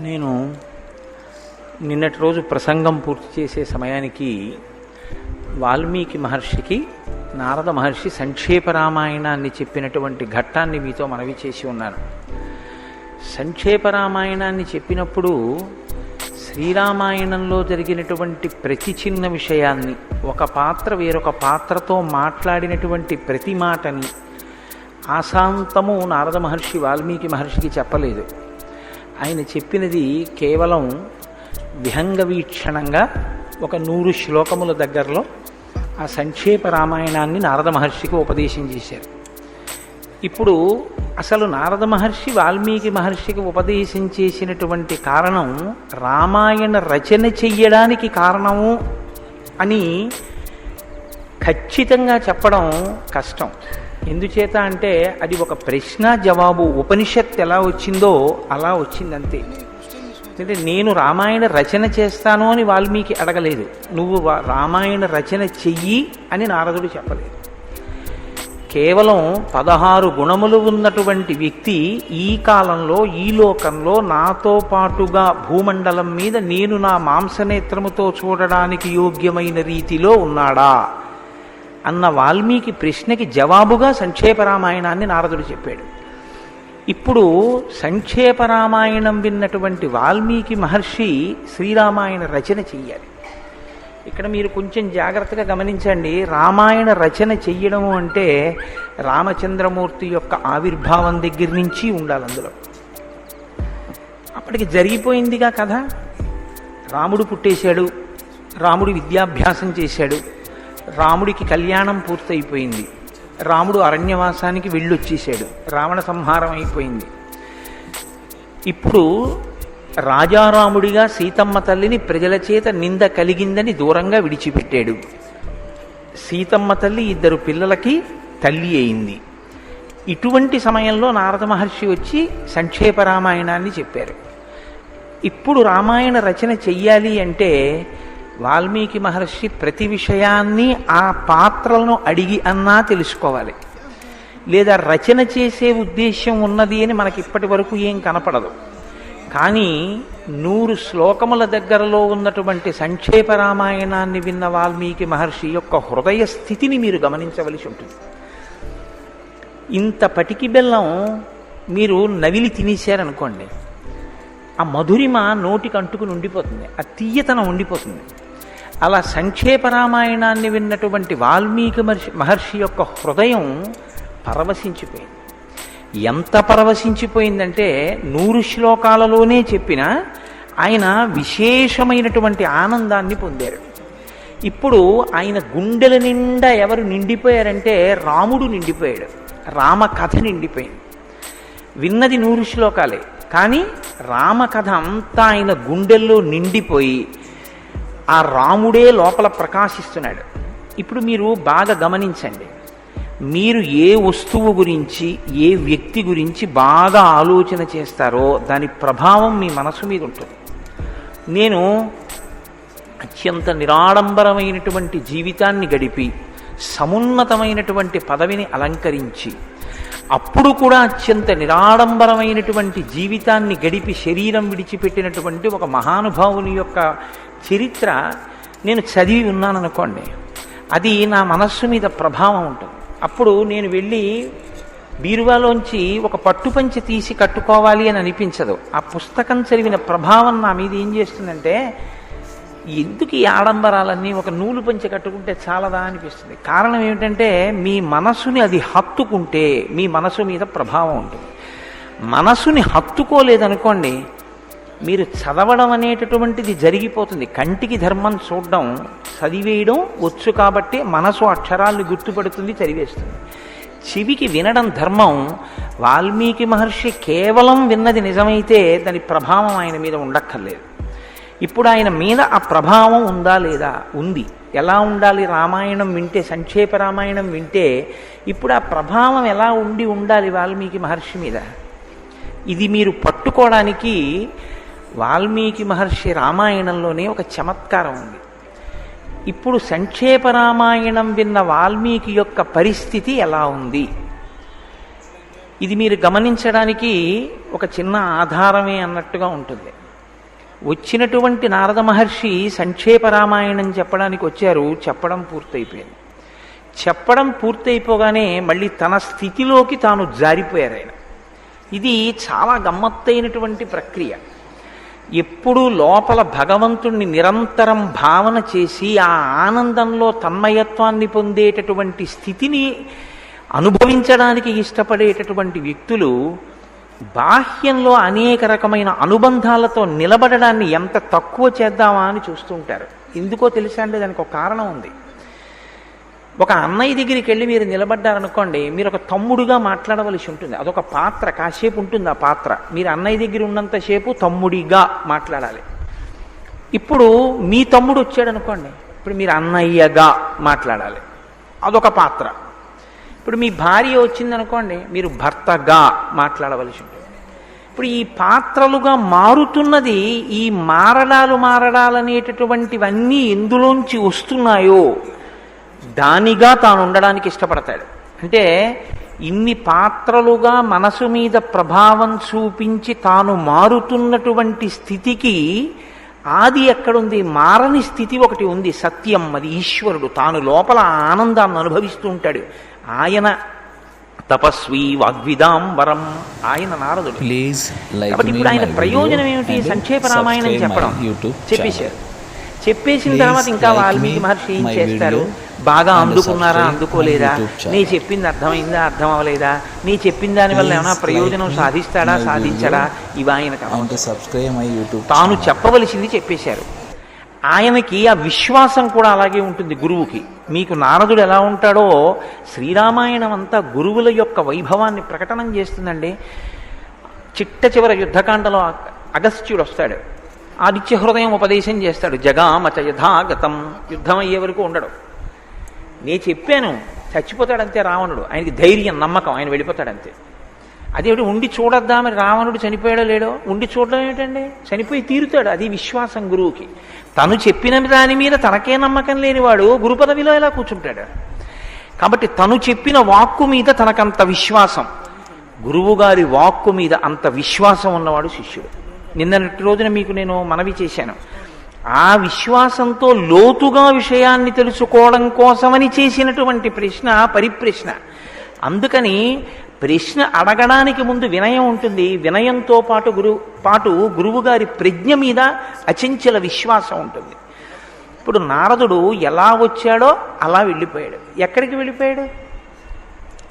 నేను నిన్నటి రోజు ప్రసంగం పూర్తి చేసే సమయానికి వాల్మీకి మహర్షికి నారద మహర్షి సంక్షేప రామాయణాన్ని చెప్పినటువంటి ఘట్టాన్ని మీతో మనవి చేసి ఉన్నాను. సంక్షేప రామాయణాన్ని చెప్పినప్పుడు శ్రీరామాయణంలో జరిగినటువంటి ప్రతి చిన్న విషయాన్ని, ఒక పాత్ర వేరొక పాత్రతో మాట్లాడినటువంటి ప్రతి మాటని ఆశాంతము నారద మహర్షి వాల్మీకి మహర్షికి చెప్పలేదు. ఆయన చెప్పినది కేవలం విహంగ వీక్షణంగా ఒక 100 శ్లోకముల దగ్గరలో ఆ సంక్షేప రామాయణాన్ని నారద మహర్షికి ఉపదేశం చేశారు. ఇప్పుడు అసలు నారద మహర్షి వాల్మీకి మహర్షికి ఉపదేశం చేసినటువంటి కారణం రామాయణ రచన చెయ్యడానికి కారణము అని ఖచ్చితంగా చెప్పడం కష్టం. ఎందుచేత అంటే అది ఒక ప్రశ్న జవాబు. ఉపనిషత్ ఎలా వచ్చిందో అలా వచ్చిందంతే. అంటే నేను రామాయణ రచన చేస్తాను అని వాల్మీకి అడగలేదు, నువ్వు రామాయణ రచన చెయ్యి అని నారదుడు చెప్పలేదు. కేవలం 16 గుణములు ఉన్నటువంటి వ్యక్తి ఈ కాలంలో ఈ లోకంలో నాతో పాటుగా భూమండలం మీద నేను నా మాంసనేత్రముతో చూడడానికి యోగ్యమైన రీతిలో ఉన్నాడా అన్న వాల్మీకి ప్రశ్నకి జవాబుగా సంక్షేప రామాయణాన్ని నారదుడు చెప్పాడు. ఇప్పుడు సంక్షేప రామాయణం విన్నటువంటి వాల్మీకి మహర్షి శ్రీరామాయణ రచన చెయ్యాలి. ఇక్కడ మీరు కొంచెం జాగ్రత్తగా గమనించండి. రామాయణ రచన చెయ్యడము అంటే రామచంద్రమూర్తి యొక్క ఆవిర్భావం దగ్గర నుంచి ఉండాలి. అందులో అప్పటికి జరిగిపోయిందిగా కథ. రాముడు పుట్టేశాడు, రాముడు విద్యాభ్యాసం చేశాడు, రాముడికి కళ్యాణం పూర్తయిపోయింది, రాముడు అరణ్యవాసానికి వెళ్ళొచ్చేశాడు, రావణ సంహారం అయిపోయింది. ఇప్పుడు రాజారాముడిగా సీతమ్మ తల్లిని ప్రజల చేత నింద కలిగిందని దూరంగా విడిచిపెట్టాడు. సీతమ్మ తల్లి 2 పిల్లలకి తల్లి అయింది. ఇటువంటి సమయంలో నారద మహర్షి వచ్చి సంక్షేప రామాయణాన్ని చెప్పారు. ఇప్పుడు రామాయణ రచన చెయ్యాలి అంటే వాల్మీకి మహర్షి ప్రతి విషయాన్ని ఆ పాత్రలను అడిగి అన్నా తెలుసుకోవాలి. లేదా రచన చేసే ఉద్దేశం ఉన్నది అని మనకి ఇప్పటి వరకు ఏం కనపడదు. కానీ 100 శ్లోకముల దగ్గరలో ఉన్నటువంటి సంక్షేప రామాయణాన్ని విన్న వాల్మీకి మహర్షి యొక్క హృదయ స్థితిని మీరు గమనించవలసి ఉంటుంది. ఇంత పటికి బెల్లం మీరు నవిలి తినేశారనుకోండి, ఆ మధురిమ నోటికి అంటుకుని ఉండిపోతుంది, ఆ తీయతనం ఉండిపోతుంది. అలా సంక్షేప రామాయణాన్ని విన్నటువంటి వాల్మీకి మహర్షి యొక్క హృదయం పరవశించిపోయింది. ఎంత పరవశించిపోయిందంటే 100 శ్లోకాలలోనే చెప్పిన ఆయన విశేషమైనటువంటి ఆనందాన్ని పొందారు. ఇప్పుడు ఆయన గుండెల నిండా ఎవరు నిండిపోయారంటే రాముడు నిండిపోయాడు, రామకథ నిండిపోయింది. విన్నది 100 శ్లోకాలే, కానీ రామకథ అంతా ఆయన గుండెల్లో నిండిపోయి ఆ రాముడే లోపల ప్రకాశిస్తున్నాడు. ఇప్పుడు మీరు బాగా గమనించండి. మీరు ఏ వస్తువు గురించి, ఏ వ్యక్తి గురించి బాగా ఆలోచన చేస్తారో దాని ప్రభావం మీ మనసు మీద ఉంటుంది. నేను అత్యంత నిరాడంబరమైనటువంటి జీవితాన్ని గడిపి సమున్నతమైనటువంటి పదవిని అలంకరించి అప్పుడు కూడా అత్యంత నిరాడంబరమైనటువంటి జీవితాన్ని గడిపి శరీరం విడిచిపెట్టినటువంటి ఒక మహానుభావుని యొక్క చరిత్ర నేను చదివి ఉన్నాననుకోండి, అది నా మనస్సు మీద ప్రభావం ఉంటుంది. అప్పుడు నేను వెళ్ళి బీరువాలోంచి ఒక పట్టుపంచె తీసి కట్టుకోవాలి అని అనిపించదు. ఆ పుస్తకం చదివిన ప్రభావం నా మీద ఏం చేస్తుందంటే, ఎందుకు ఈ ఆడంబరాలన్నీ, ఒక నూలు పంచె కట్టుకుంటే చాలదా అనిపిస్తుంది. కారణం ఏమిటంటే మీ మనసుని అది హత్తుకుంటే మీ మనసు మీద ప్రభావం ఉంటుంది. మనసుని హత్తుకోలేదనుకోండి, మీరు చదవడం అనేటటువంటిది జరిగిపోతుంది. కంటికి ధర్మం చూడడం, చదివేయడం వచ్చు కాబట్టి మనసు అక్షరాలను గుర్తుపడుతుంది, చదివేస్తుంది. చెవికి వినడం ధర్మం. వాల్మీకి మహర్షి కేవలం విన్నది నిజమైతే దాని ప్రభావం ఆయన మీద ఉండక్కర్లేదు. ఇప్పుడు ఆయన మీద ఆ ప్రభావం ఉందా లేదా? ఉంది. ఎలా ఉండాలి? రామాయణం వింటే, సంక్షేప రామాయణం వింటే ఇప్పుడు ఆ ప్రభావం ఎలా ఉండాలి వాల్మీకి మహర్షి మీద? ఇది మీరు పట్టుకోవడానికి వాల్మీకి మహర్షి రామాయణంలోనే ఒక చమత్కారం ఉంది. ఇప్పుడు సంక్షేప రామాయణం విన్న వాల్మీకి యొక్క పరిస్థితి ఎలా ఉంది? ఇది మీరు గమనించడానికి ఒక చిన్న ఆధారమే అన్నట్టుగా ఉంటుంది. వచ్చినటువంటి నారద మహర్షి సంక్షేప రామాయణం చెప్పడానికి వచ్చారు. చెప్పడం పూర్తయిపోయింది. చెప్పడం పూర్తయిపోగానే మళ్ళీ తన స్థితిలోకి తాను జారిపోయారు ఆయన. ఇది చాలా గమ్మత్తైనటువంటి ప్రక్రియ. ఎప్పుడూ లోపల భగవంతుణ్ణి నిరంతరం భావన చేసి ఆ ఆనందంలో తన్మయత్వాన్ని పొందేటటువంటి స్థితిని అనుభవించడానికి ఇష్టపడేటటువంటి వ్యక్తులు బాహ్యంలో అనేక రకమైన అనుబంధాలతో నిలబడడాన్ని ఎంత తక్కువ చేద్దామా అని చూస్తుంటారు. ఎందుకో తెలుసా అండి? దానికి ఒక కారణం ఉంది. ఒక అన్నయ్య దగ్గరికి వెళ్ళి మీరు నిలబడ్డారనుకోండి, మీరు ఒక తమ్ముడుగా మాట్లాడవలసి ఉంటుంది. అదొక పాత్ర, కాసేపు ఉంటుంది ఆ పాత్ర. మీరు అన్నయ్య దగ్గర ఉన్నంతసేపు తమ్ముడిగా మాట్లాడాలి. ఇప్పుడు మీ తమ్ముడు వచ్చాడు అనుకోండి, ఇప్పుడు మీరు అన్నయ్యగా మాట్లాడాలి. అదొక పాత్ర. ఇప్పుడు మీ భార్య వచ్చిందనుకోండి, మీరు భర్తగా మాట్లాడవలసి ఉంటుంది. ఇప్పుడు ఈ పాత్రలుగా మారుతున్నది, ఈ మారడాలనేటటువంటివన్నీ ఎందులోంచి వస్తున్నాయో దానిగా తాను ఉండడానికి ఇష్టపడతాడు. అంటే ఇన్ని పాత్రలుగా మనసు మీద ప్రభావం చూపించి తాను మారుతున్నటువంటి స్థితికి ఆది ఎక్కడుంది? మారని స్థితి ఒకటి ఉంది, సత్యం. అది ఈశ్వరుడు. తాను లోపల ఆనందాన్ని అనుభవిస్తూ ఉంటాడు. ఆయన తపస్వి వాగ్విదాంబరం, ఆయన నారదుడు. కాబట్టి ఇప్పుడు ఆయన ప్రయోజనం ఏమిటి? సంక్షేప రామాయణం చెప్పడం చెప్పేశారు. చెప్పేసిన తర్వాత ఇంకా వాల్మీకి మహర్షి ఏం చేస్తారు? బాగా అందుకున్నారా, అందుకోలేదా, నీ చెప్పింది అర్థమైందా, అర్థం అవ్వలేదా, నీ చెప్పిన దాని వల్ల ఏమైనా ప్రయోజనం సాధిస్తాడా, సాధించడా, ఇవి ఆయనకు తాను చెప్పవలసింది చెప్పేశారు. ఆయనకి ఆ విశ్వాసం కూడా అలాగే ఉంటుంది గురువుకి. మీకు నారదుడు ఎలా ఉంటాడో శ్రీరామాయణం అంతా గురువుల యొక్క వైభవాన్ని ప్రకటనం చేస్తుందండి. చిట్ట చివర యుద్ధకాండలో అగస్త్యుడు వస్తాడు. ఆదిత్య హృదయం ఉపదేశం చేస్తాడు. జగామచ యథాగతం, యుద్ధం అయ్యే వరకు ఉండడు. నేను చెప్పాను, చచ్చిపోతాడంతే రావణుడు. ఆయనకి ధైర్యం, నమ్మకం, ఆయన వెళ్ళిపోతాడంతే. అదేమిటి ఉండి చూడొద్దా? మరి రావణుడు చనిపోయాడో లేడో? ఉండి చూడడం ఏమిటండి? చనిపోయి తీరుతాడు. అది విశ్వాసం గురువుకి. తను చెప్పిన దాని మీద తనకే నమ్మకం లేనివాడు గురు పదవిలో ఎలా కూర్చుంటాడు? కాబట్టి తను చెప్పిన వాక్కు మీద తనకంత విశ్వాసం, గురువు గారి వాక్కు మీద అంత విశ్వాసం ఉన్నవాడు శిష్యుడు. నిన్నటి రోజున మీకు నేను మనవి చేశాను. ఆ విశ్వాసంతో లోతుగా విషయాన్ని తెలుసుకోవడం కోసమని చేసినటువంటి ప్రశ్న పరిప్రశ్న. అందుకని ప్రశ్న అడగడానికి ముందు వినయం ఉంటుంది. వినయంతో పాటు గురువు గారి ప్రజ్ఞ మీద అచంచల విశ్వాసం ఉంటుంది. ఇప్పుడు నారదుడు ఎలా వచ్చాడో అలా వెళ్ళిపోయాడు. ఎక్కడికి వెళ్ళిపోయాడు?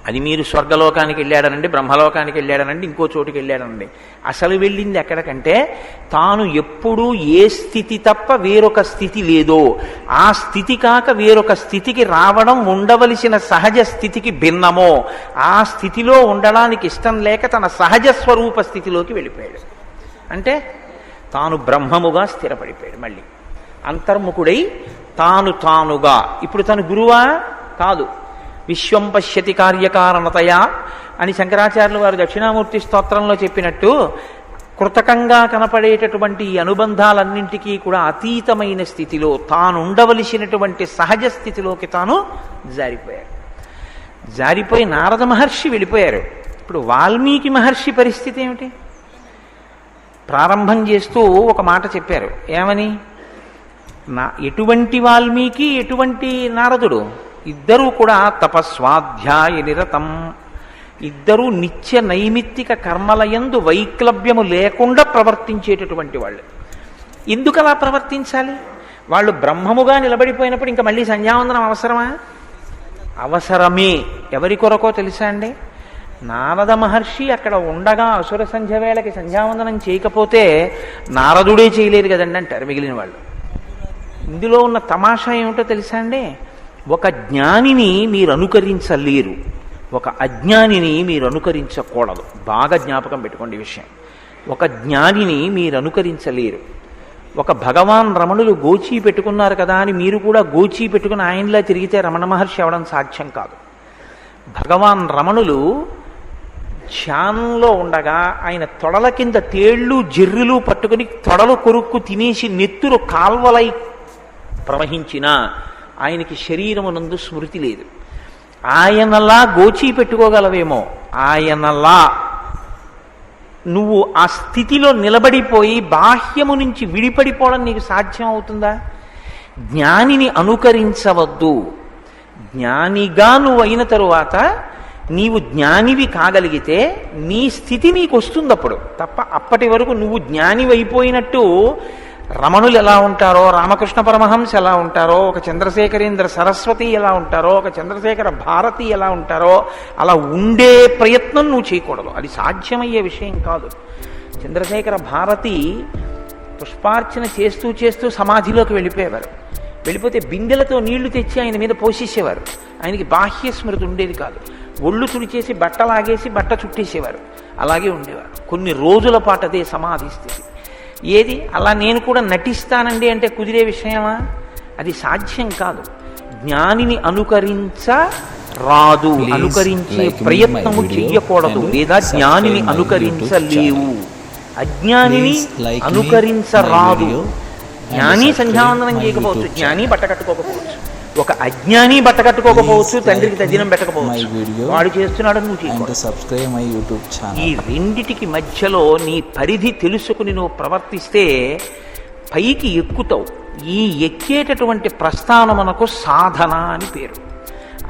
అది మీరు స్వర్గలోకానికి వెళ్ళాడనండి, బ్రహ్మలోకానికి వెళ్ళాడనండి, ఇంకో చోటుకి వెళ్ళాడనండి. అసలు వెళ్ళింది ఎక్కడికంటే తాను ఎప్పుడూ ఏ స్థితి తప్ప వేరొక స్థితి లేదో ఆ స్థితి కాక వేరొక స్థితికి రావడం ఉండవలసిన సహజ స్థితికి భిన్నమో ఆ స్థితిలో ఉండడానికి ఇష్టం లేక తన సహజ స్వరూప స్థితిలోకి వెళ్ళిపోయాడు. తాను బ్రహ్మముగా స్థిరపడిపోయాడు. మళ్ళీ అంతర్ముఖుడై తానుగా. ఇప్పుడు తను గురువా? కాదు. విశ్వం పశ్యతి కార్యకారణతయా అని శంకరాచార్యులు వారు దక్షిణామూర్తి స్తోత్రంలో చెప్పినట్టు కృతకంగా కనపడేటటువంటి ఈ అనుబంధాలన్నింటికీ కూడా అతీతమైన స్థితిలో తాను ఉండవలసినటువంటి సహజ స్థితిలోకి తాను జారిపోయి నారద మహర్షి వెళ్ళిపోయారు. ఇప్పుడు వాల్మీకి మహర్షి పరిస్థితి ఏమిటి? ప్రారంభం చేస్తూ ఒక మాట చెప్పారు. ఏమని? ఎటువంటి వాల్మీకి, ఎటువంటి నారదుడు? ఇద్దరూ కూడా తపస్వాధ్యాయ నిరతం. ఇద్దరూ నిత్య నైమిత్తిక కర్మలయందు వైక్లభ్యము లేకుండా ప్రవర్తించేటటువంటి వాళ్ళు. ఎందుకు అలా ప్రవర్తించాలి? వాళ్ళు బ్రహ్మముగా నిలబడిపోయినప్పుడు ఇంకా మళ్ళీ సంధ్యావందనం అవసరమా? అవసరమే. ఎవరి కొరకో తెలుసా అండి? నారద మహర్షి అక్కడ ఉండగా అసుర సంధ్య వేళకి సంధ్యావందనం చేయకపోతే నారదుడే చేయలేదు కదండి అంటారు మిగిలిన వాళ్ళు. ఇందులో ఉన్న తమాషా ఏమిటో తెలుసా అండి? ఒక జ్ఞానిని మీరు అనుకరించలేరు, ఒక అజ్ఞానిని మీరు అనుకరించకూడదు. బాగా జ్ఞాపకం పెట్టుకోండి ఈ విషయం. ఒక జ్ఞానిని మీరు అనుకరించలేరు. ఒక భగవాన్ రమణులు గోచీ పెట్టుకున్నారు కదా అని మీరు కూడా గోచీ పెట్టుకుని ఆయనలా తిరిగితే రమణ మహర్షి అవడం సాధ్యం కాదు. భగవాన్ రమణులు ధ్యానంలో ఉండగా ఆయన తొడల కింద తేళ్లు జిర్రులు పట్టుకుని తొడలు కొరుక్కు తినేసి నెత్తురు కాల్వలై ప్రవహించిన ఆయనకి శరీరమునందు స్మృతి లేదు. ఆయనలా గోచి పెట్టుకోగలవేమో, ఆయనలా నువ్వు ఆ స్థితిలో నిలబడిపోయి బాహ్యము నుంచి విడిపడిపోవడం నీకు సాధ్యం అవుతుందా? జ్ఞానిని అనుకరించవద్దు. జ్ఞానిగా నువ్వు అయిన తరువాత నీవు జ్ఞానివి కాగలిగితే నీ స్థితి నీకు వస్తుంది అప్పుడు తప్ప. అప్పటి వరకు నువ్వు జ్ఞానివి అయిపోయినట్టు రమణులు ఎలా ఉంటారో, రామకృష్ణ పరమహంస ఎలా ఉంటారో, ఒక చంద్రశేఖరేంద్ర సరస్వతి ఎలా ఉంటారో, ఒక చంద్రశేఖర భారతి ఎలా ఉంటారో అలా ఉండే ప్రయత్నం నువ్వు చేయకూడదు. అది సాధ్యమయ్యే విషయం కాదు. చంద్రశేఖర భారతి పుష్పార్చన చేస్తూ చేస్తూ సమాధిలోకి వెళ్ళిపోయేవారు. వెళ్ళిపోతే బిందెలతో నీళ్లు తెచ్చి ఆయన మీద పోసేసేవారు. ఆయనకి బాహ్య స్మృతి ఉండేది కాదు. ఒళ్ళు తుడిచేసి బట్టలాగేసి బట్ట చుట్టేసేవారు. అలాగే ఉండేవారు కొన్ని రోజుల పాటు. అదే సమాధి స్థితి. ఏది అలా నేను కూడా నటిస్తానండి అంటే కుదిరే విషయమా? అది సాధ్యం కాదు. జ్ఞానిని అనుకరించరాదు, అనుకరించే ప్రయత్నము చెయ్యకూడదు, లేదా జ్ఞానిని అనుకరించలేవు. అజ్ఞానిని అనుకరించరాదు. జ్ఞాని సంధ్యావందనం చేయకపోవచ్చు, జ్ఞాని బట్ట కట్టుకోకపోవచ్చు, ఒక అజ్ఞాని బట్ట కట్టుకోకపోవచ్చు, తండ్రికి తద్దినం పెట్టకపోవచ్చు. వాడు చేస్తున్నాడు, నువ్వు చేయకూడదు. ఈ రెండిటికి మధ్యలో నీ పరిధి తెలుసుకుని నువ్వు ప్రవర్తిస్తే పైకి ఎక్కుతావు. ఈ ఎక్కేటటువంటి ప్రస్థానమునకు సాధన అని పేరు.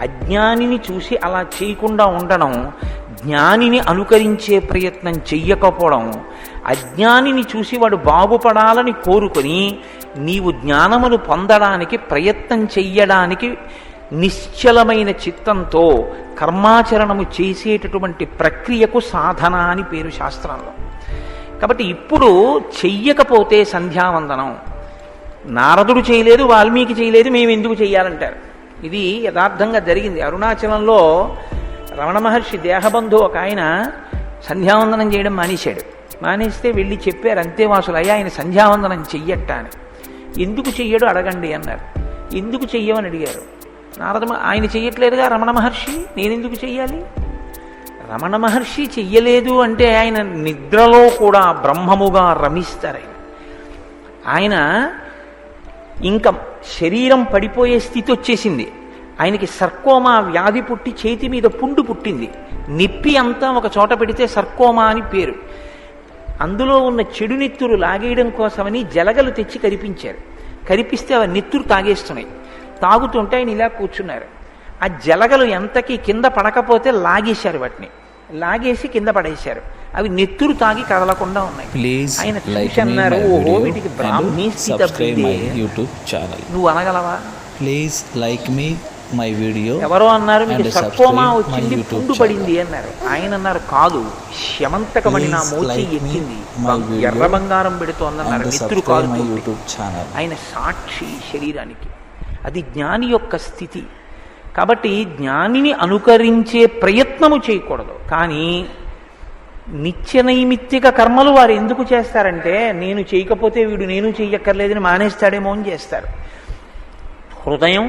అజ్ఞానిని చూసి అలా చేయకుండా ఉండడం, జ్ఞానిని అనుకరించే ప్రయత్నం చెయ్యకపోవడం, అజ్ఞానిని చూసి వాడు బాగుపడాలని కోరుకొని నీవు జ్ఞానమును పొందడానికి ప్రయత్నం చెయ్యడానికి నిశ్చలమైన చిత్తంతో కర్మాచరణము చేసేటటువంటి ప్రక్రియకు సాధన అని పేరు శాస్త్రంలో. కాబట్టి ఇప్పుడు చెయ్యకపోతే సంధ్యావందనం నారదుడు చేయలేదు, వాల్మీకి చేయలేదు, మేము ఎందుకు చెయ్యాలంటారు. ఇది యథార్థంగా జరిగింది. అరుణాచలంలో రమణ మహర్షి దేహబంధు ఒక ఆయన సంధ్యావందనం చేయడం మానేశాడు. మానేస్తే వెళ్ళి చెప్పారు అంతేవాసులు, అయ్యా ఆయన సంధ్యావందనం చెయ్యట్ట అని. ఎందుకు చెయ్యడు అడగండి అన్నారు. ఎందుకు చెయ్యమని అడిగారు. ఆయన చెయ్యట్లేదుగా రమణ మహర్షి, నేనెందుకు చెయ్యాలి? రమణ మహర్షి చెయ్యలేదు అంటే ఆయన నిద్రలో కూడా బ్రహ్మముగా రమిస్తారు. ఆయన ఇంకా శరీరం పడిపోయే స్థితి వచ్చేసింది. ఆయనకి సర్కోమా వ్యాధి పుట్టి చేతి మీద పుండు పుట్టింది. నిప్పి అంతా ఒక చోట పెడితే సర్కోమా అని పేరు. అందులో ఉన్న చెడు నెత్తురు లాగేయడం కోసమని జలగలు తెచ్చి కరిపించారు. కరిపిస్తే అవి నెత్తురు తాగేస్తున్నాయి. తాగుతుంటే ఆయన ఇలా కూర్చున్నారు. ఆ జలగలు ఎంతకీ కింద పడకపోతే లాగేశారు, వాటిని లాగేసి కింద పడేశారు. అవి నెత్తురు తాగి కదలకుండా ఉన్నాయి. ఆయన చూసి అన్నారు, ఓహో వీటికి బ్రాహ్మీ స్థితి నువ్వు అనగలవా? Please like me my video. ఎవరో అన్నారు మీకు సర్కోమా వచ్చింది, పుండు పడింది అన్నారు. ఆయన అన్నారు, కాదు, శమంతకమని నా మోచి ఎక్కింది, ఎర్ర బంగారం పెడుతోందన్నారు, నెత్తురు కాదు. ఆయన సాక్షి శరీరానికి. అది జ్ఞాని యొక్క స్థితి. కాబట్టి జ్ఞానిని అనుకరించే ప్రయత్నము చేయకూడదు. కానీ నిత్యనైమిత్తిక కర్మలు వారు ఎందుకు చేస్తారంటే, నేను చేయకపోతే వీడు నేను చెయ్యక్కర్లేదని మానేస్తాడేమో అని చేస్తారు. హృదయం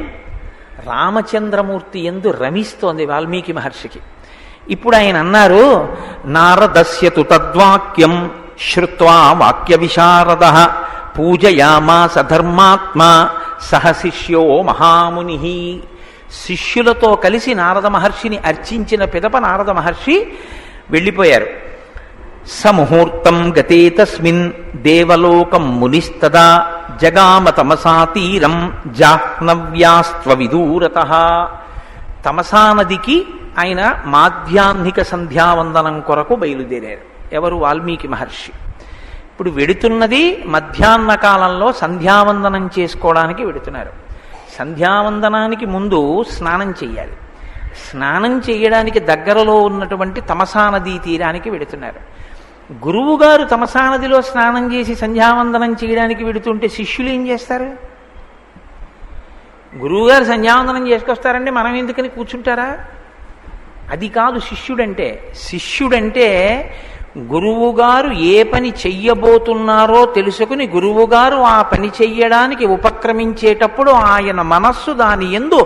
రామచంద్రమూర్తి యందు రమిస్తోంది వాల్మీకి మహర్షికి. ఇప్పుడు ఆయన అన్నారు, నారదస్యతు తద్వాక్యం శ్రుత్వా వాక్య విశారద పూజయామాస ధర్మాత్మ సహ శిష్యో మహాముని. శిష్యులతో కలిసి నారద మహర్షిని అర్చించిన పిదప నారద మహర్షి వెళ్ళిపోయారు. సముహూర్తం గతే తస్మిన్ దేవలోకం మునిస్తదా జగామ తమసా తీరం జాహ్నవ్యాస్త్వ విదూరతః. తమసా నదికి ఆయన మాధ్యాహ్నిక సంధ్యావందనం కొరకు బయలుదేరారు. ఎవరు? వాల్మీకి మహర్షి. ఇప్పుడు వెడుతున్నది మధ్యాహ్న కాలంలో సంధ్యావందనం చేసుకోవడానికి వెడుతున్నారు. సంధ్యావందనానికి ముందు స్నానం చెయ్యాలి. స్నానం చేయడానికి దగ్గరలో ఉన్నటువంటి తమసా నదీ తీరానికి వెడుతున్నారు. గురువుగారు తమసా నదిలో స్నానం చేసి సంధ్యావందనం చేయడానికి వెడుతుంటే శిష్యులు ఏం చేస్తారు? గురువుగారు సంధ్యావందనం చేసుకొస్తారంటే మనం ఎందుకని కూర్చుంటారా? అది కాదు శిష్యుడంటే. శిష్యుడంటే గురువుగారు ఏ పని చెయ్యబోతున్నారో తెలుసుకుని గురువుగారు ఆ పని చెయ్యడానికి ఉపక్రమించేటప్పుడు ఆయన మనస్సు దాని యందు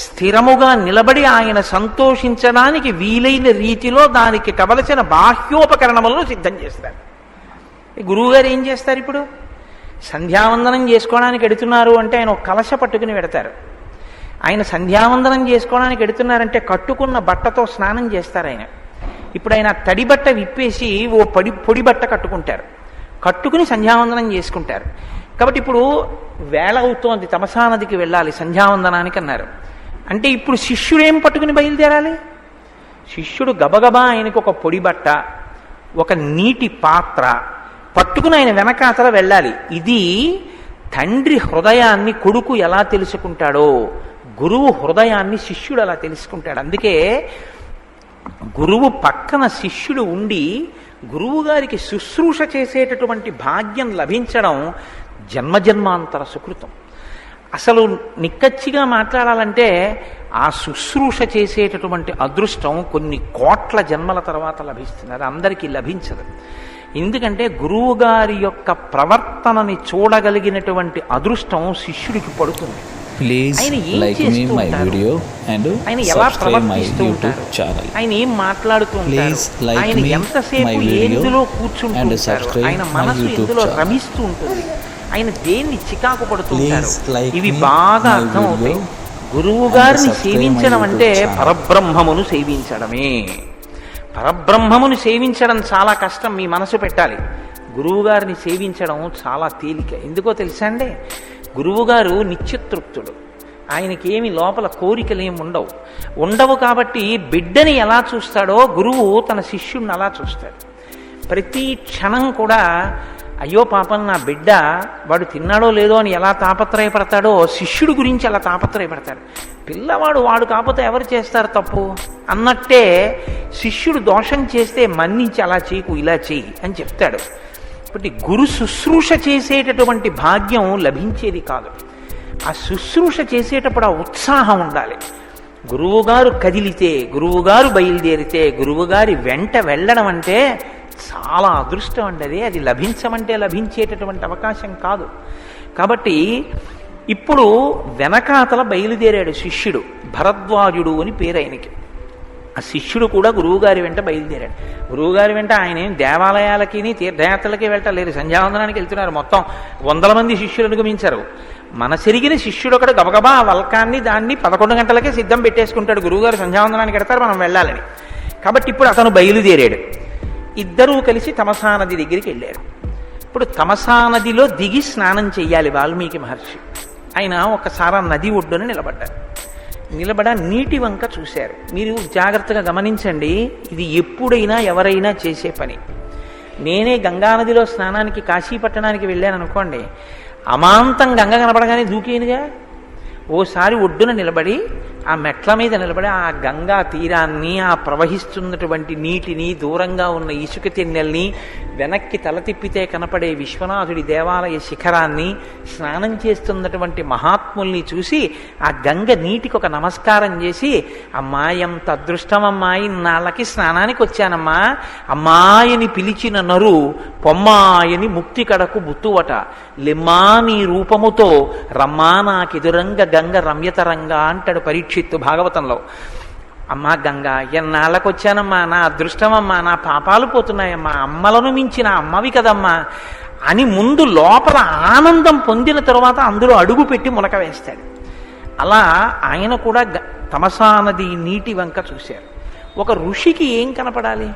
స్థిరముగా నిలబడి ఆయన సంతోషించడానికి వీలైన రీతిలో దానికి కావలసిన బాహ్యోపకరణములను సిద్ధం చేస్తారు. గురువుగారు ఏం చేస్తారు? ఇప్పుడు సంధ్యావందనం చేసుకోవడానికి ఎడుతున్నారు అంటే ఆయన ఒక కలశ పట్టుకుని పెడతారు. ఆయన సంధ్యావందనం చేసుకోవడానికి వెడుతున్నారంటే కట్టుకున్న బట్టతో స్నానం చేస్తారు ఆయన. ఇప్పుడు ఆయన తడి బట్ట విప్పేసి ఓ పొడి బట్ట కట్టుకుంటారు, కట్టుకుని సంధ్యావందనం చేసుకుంటారు. కాబట్టి ఇప్పుడు వేళ అవుతోంది, తమసా నదికి వెళ్ళాలి సంధ్యావందనానికి అన్నారు. అంటే ఇప్పుడు శిష్యుడు ఏం పట్టుకుని బయలుదేరాలి? శిష్యుడు గబగబా ఆయనకు ఒక పొడి బట్ట, ఒక నీటి పాత్ర పట్టుకుని ఆయన వెనకాతల వెళ్ళాలి. ఇది తండ్రి హృదయాన్ని కొడుకు ఎలా తెలుసుకుంటాడో గురువు హృదయాన్ని శిష్యుడు అలా తెలుసుకుంటాడు. అందుకే గురువు పక్కన శిష్యుడు ఉండి గురువు గారికి శుశ్రూష చేసేటటువంటి భాగ్యం లభించడం జన్మజన్మాంతర సుకృతం. అసలు నిక్కచ్చిగా మాట్లాడాలంటే ఆ శుశ్రూష చేసేటటువంటి అదృష్టం కొన్ని కోట్ల జన్మల తర్వాత లభిస్తుంది, అది అందరికీ లభించదు. ఎందుకంటే గురువు గారి యొక్క ప్రవర్తనని చూడగలిగినటువంటి అదృష్టం శిష్యుడికి పడుతుంది. Please like me my video and ఆయన ఎలా subscribe my ప్రవర్తిస్తూ YouTube ఉంటారు, channel. ఆయన ఏం మాట్లాడుతూ ఉంటారు, Please like ఆయన me ఎంతసేపు my video ఎందులో and కూర్చుంటారు, subscribe ఆయన my మనసు YouTube ఎందులో channel. రమిస్తూ ఉంటుంది, ఆయన దేన్ని చికాకు పడుతుంటారు, Please like ఇవి me బాగా my అర్థం video అవుతాయి. గురువు and గారిని subscribe my సేవించడం YouTube అంటే channel. పరబ్రహ్మమును సేవించడమే. పరబ్రహ్మమును సేవించడం చాలా కష్టం, మీ మనసు పెట్టాలి. గురువు గారిని సేవించడం చాలా తేలిక. ఎందుకో తెలుసా అండి, గురువుగారు నిత్యతృప్తుడు, ఆయనకి ఏమి లోపల కోరికలు ఏమి ఉండవు. కాబట్టి బిడ్డని ఎలా చూస్తాడో గురువు తన శిష్యుడిని అలా చూస్తాడు. ప్రతి క్షణం కూడా అయ్యో పాపం నా బిడ్డ వాడు తిన్నాడో లేదో అని ఎలా తాపత్రయపడతాడో శిష్యుడి గురించి అలా తాపత్రయపడతాడు. పిల్లవాడు వాడు కాకపోతే ఎవరు చేస్తారు తప్పు అన్నట్టే శిష్యుడు దోషం చేస్తే మన్నించి అలా చేయకు ఇలా చేయి అని చెప్తాడు. కాబట్టి గురు శుశ్రూష చేసేటటువంటి భాగ్యం లభించేది కాదు. ఆ శుశ్రూష చేసేటప్పుడు ఆ ఉత్సాహం ఉండాలి. గురువుగారు కదిలితే, గురువుగారు బయలుదేరితే, గురువుగారి వెంట వెళ్ళడం అంటే చాలా అదృష్టం అండి. అది లభించమంటే లభించేటటువంటి అవకాశం కాదు. కాబట్టి ఇప్పుడు వెనకాతల బయలుదేరాడు శిష్యుడు, భరద్వాజుడు అని పేరు ఆయనకి. ఆ శిష్యుడు కూడా గురువుగారి వెంట బయలుదేరాడు. గురువుగారి వెంట ఆయన ఏం దేవాలయాలకి తీర్థయాత్రలకి వెళ్ళలేదు, సంధ్యావందనానికి వెళ్తున్నారు. మొత్తం 100 మంది శిష్యులు అనుగమించారు. మనసెరిగిన శిష్యుడు ఒకడు గబగబా వల్కాన్ని దాన్ని 11 గంటలకే సిద్ధం పెట్టేసుకుంటాడు. గురువుగారు సంధ్యావందనానికి వెడతారు, మనం వెళ్ళాలని. కాబట్టి ఇప్పుడు అతను బయలుదేరాడు. ఇద్దరూ కలిసి తమసా నది దగ్గరికి వెళ్ళారు. ఇప్పుడు తమసా నదిలో దిగి స్నానం చెయ్యాలి వాల్మీకి మహర్షి. ఆయన ఒకసారి నది ఒడ్డున నిలబడ నీటి వంక చూశారు. మీరు జాగ్రత్తగా గమనించండి, ఇది ఎప్పుడైనా ఎవరైనా చేసే పని. నేనే గంగానదిలో స్నానానికి కాశీ పట్టణానికి వెళ్ళాను అనుకోండి, అమాంతం గంగ కనపడగానే దూకేనుగా. ఓసారి ఒడ్డున నిలబడి ఆ మెట్ల మీద నిలబడి ఆ గంగా తీరాన్ని, ఆ ప్రవహిస్తున్నటువంటి నీటిని, దూరంగా ఉన్న ఇసుక తిన్నెల్ని, వెనక్కి తల తిప్పితే కనపడే విశ్వనాథుడి దేవాలయ శిఖరాన్ని, స్నానం చేస్తున్నటువంటి మహాత్ముల్ని చూసి ఆ గంగ నీటికి ఒక నమస్కారం చేసి, అమ్మా ఎంత అదృష్టమమ్మాయి, నాళ్ళకి స్నానానికి వచ్చానమ్మా, అమ్మాయిని పిలిచిన నరు పొమ్మాయని ముక్తి కడకు బుత్తువట, లెమ్మా నీ రూపముతో రమ్మా నాకెదురంగ గంగ రమ్యతరంగా అంటాడు పరీక్షిత్తు భాగవతంలో. అమ్మా గంగా, ఎన్నాళ్ళకు వచ్చానమ్మా, నా అదృష్టమమ్మా, నా పాపాలు పోతున్నాయమ్మా, అమ్మలను మించిన అమ్మవి కదమ్మా అని ముందు లోపల ఆనందం పొందిన తరువాత అందులో అడుగు పెట్టి మునక వేస్తాడు. అలా ఆయన కూడా తమసా నది నీటి వంక చూశారు. ఒక ఋషికి ఏం కనపడాలి?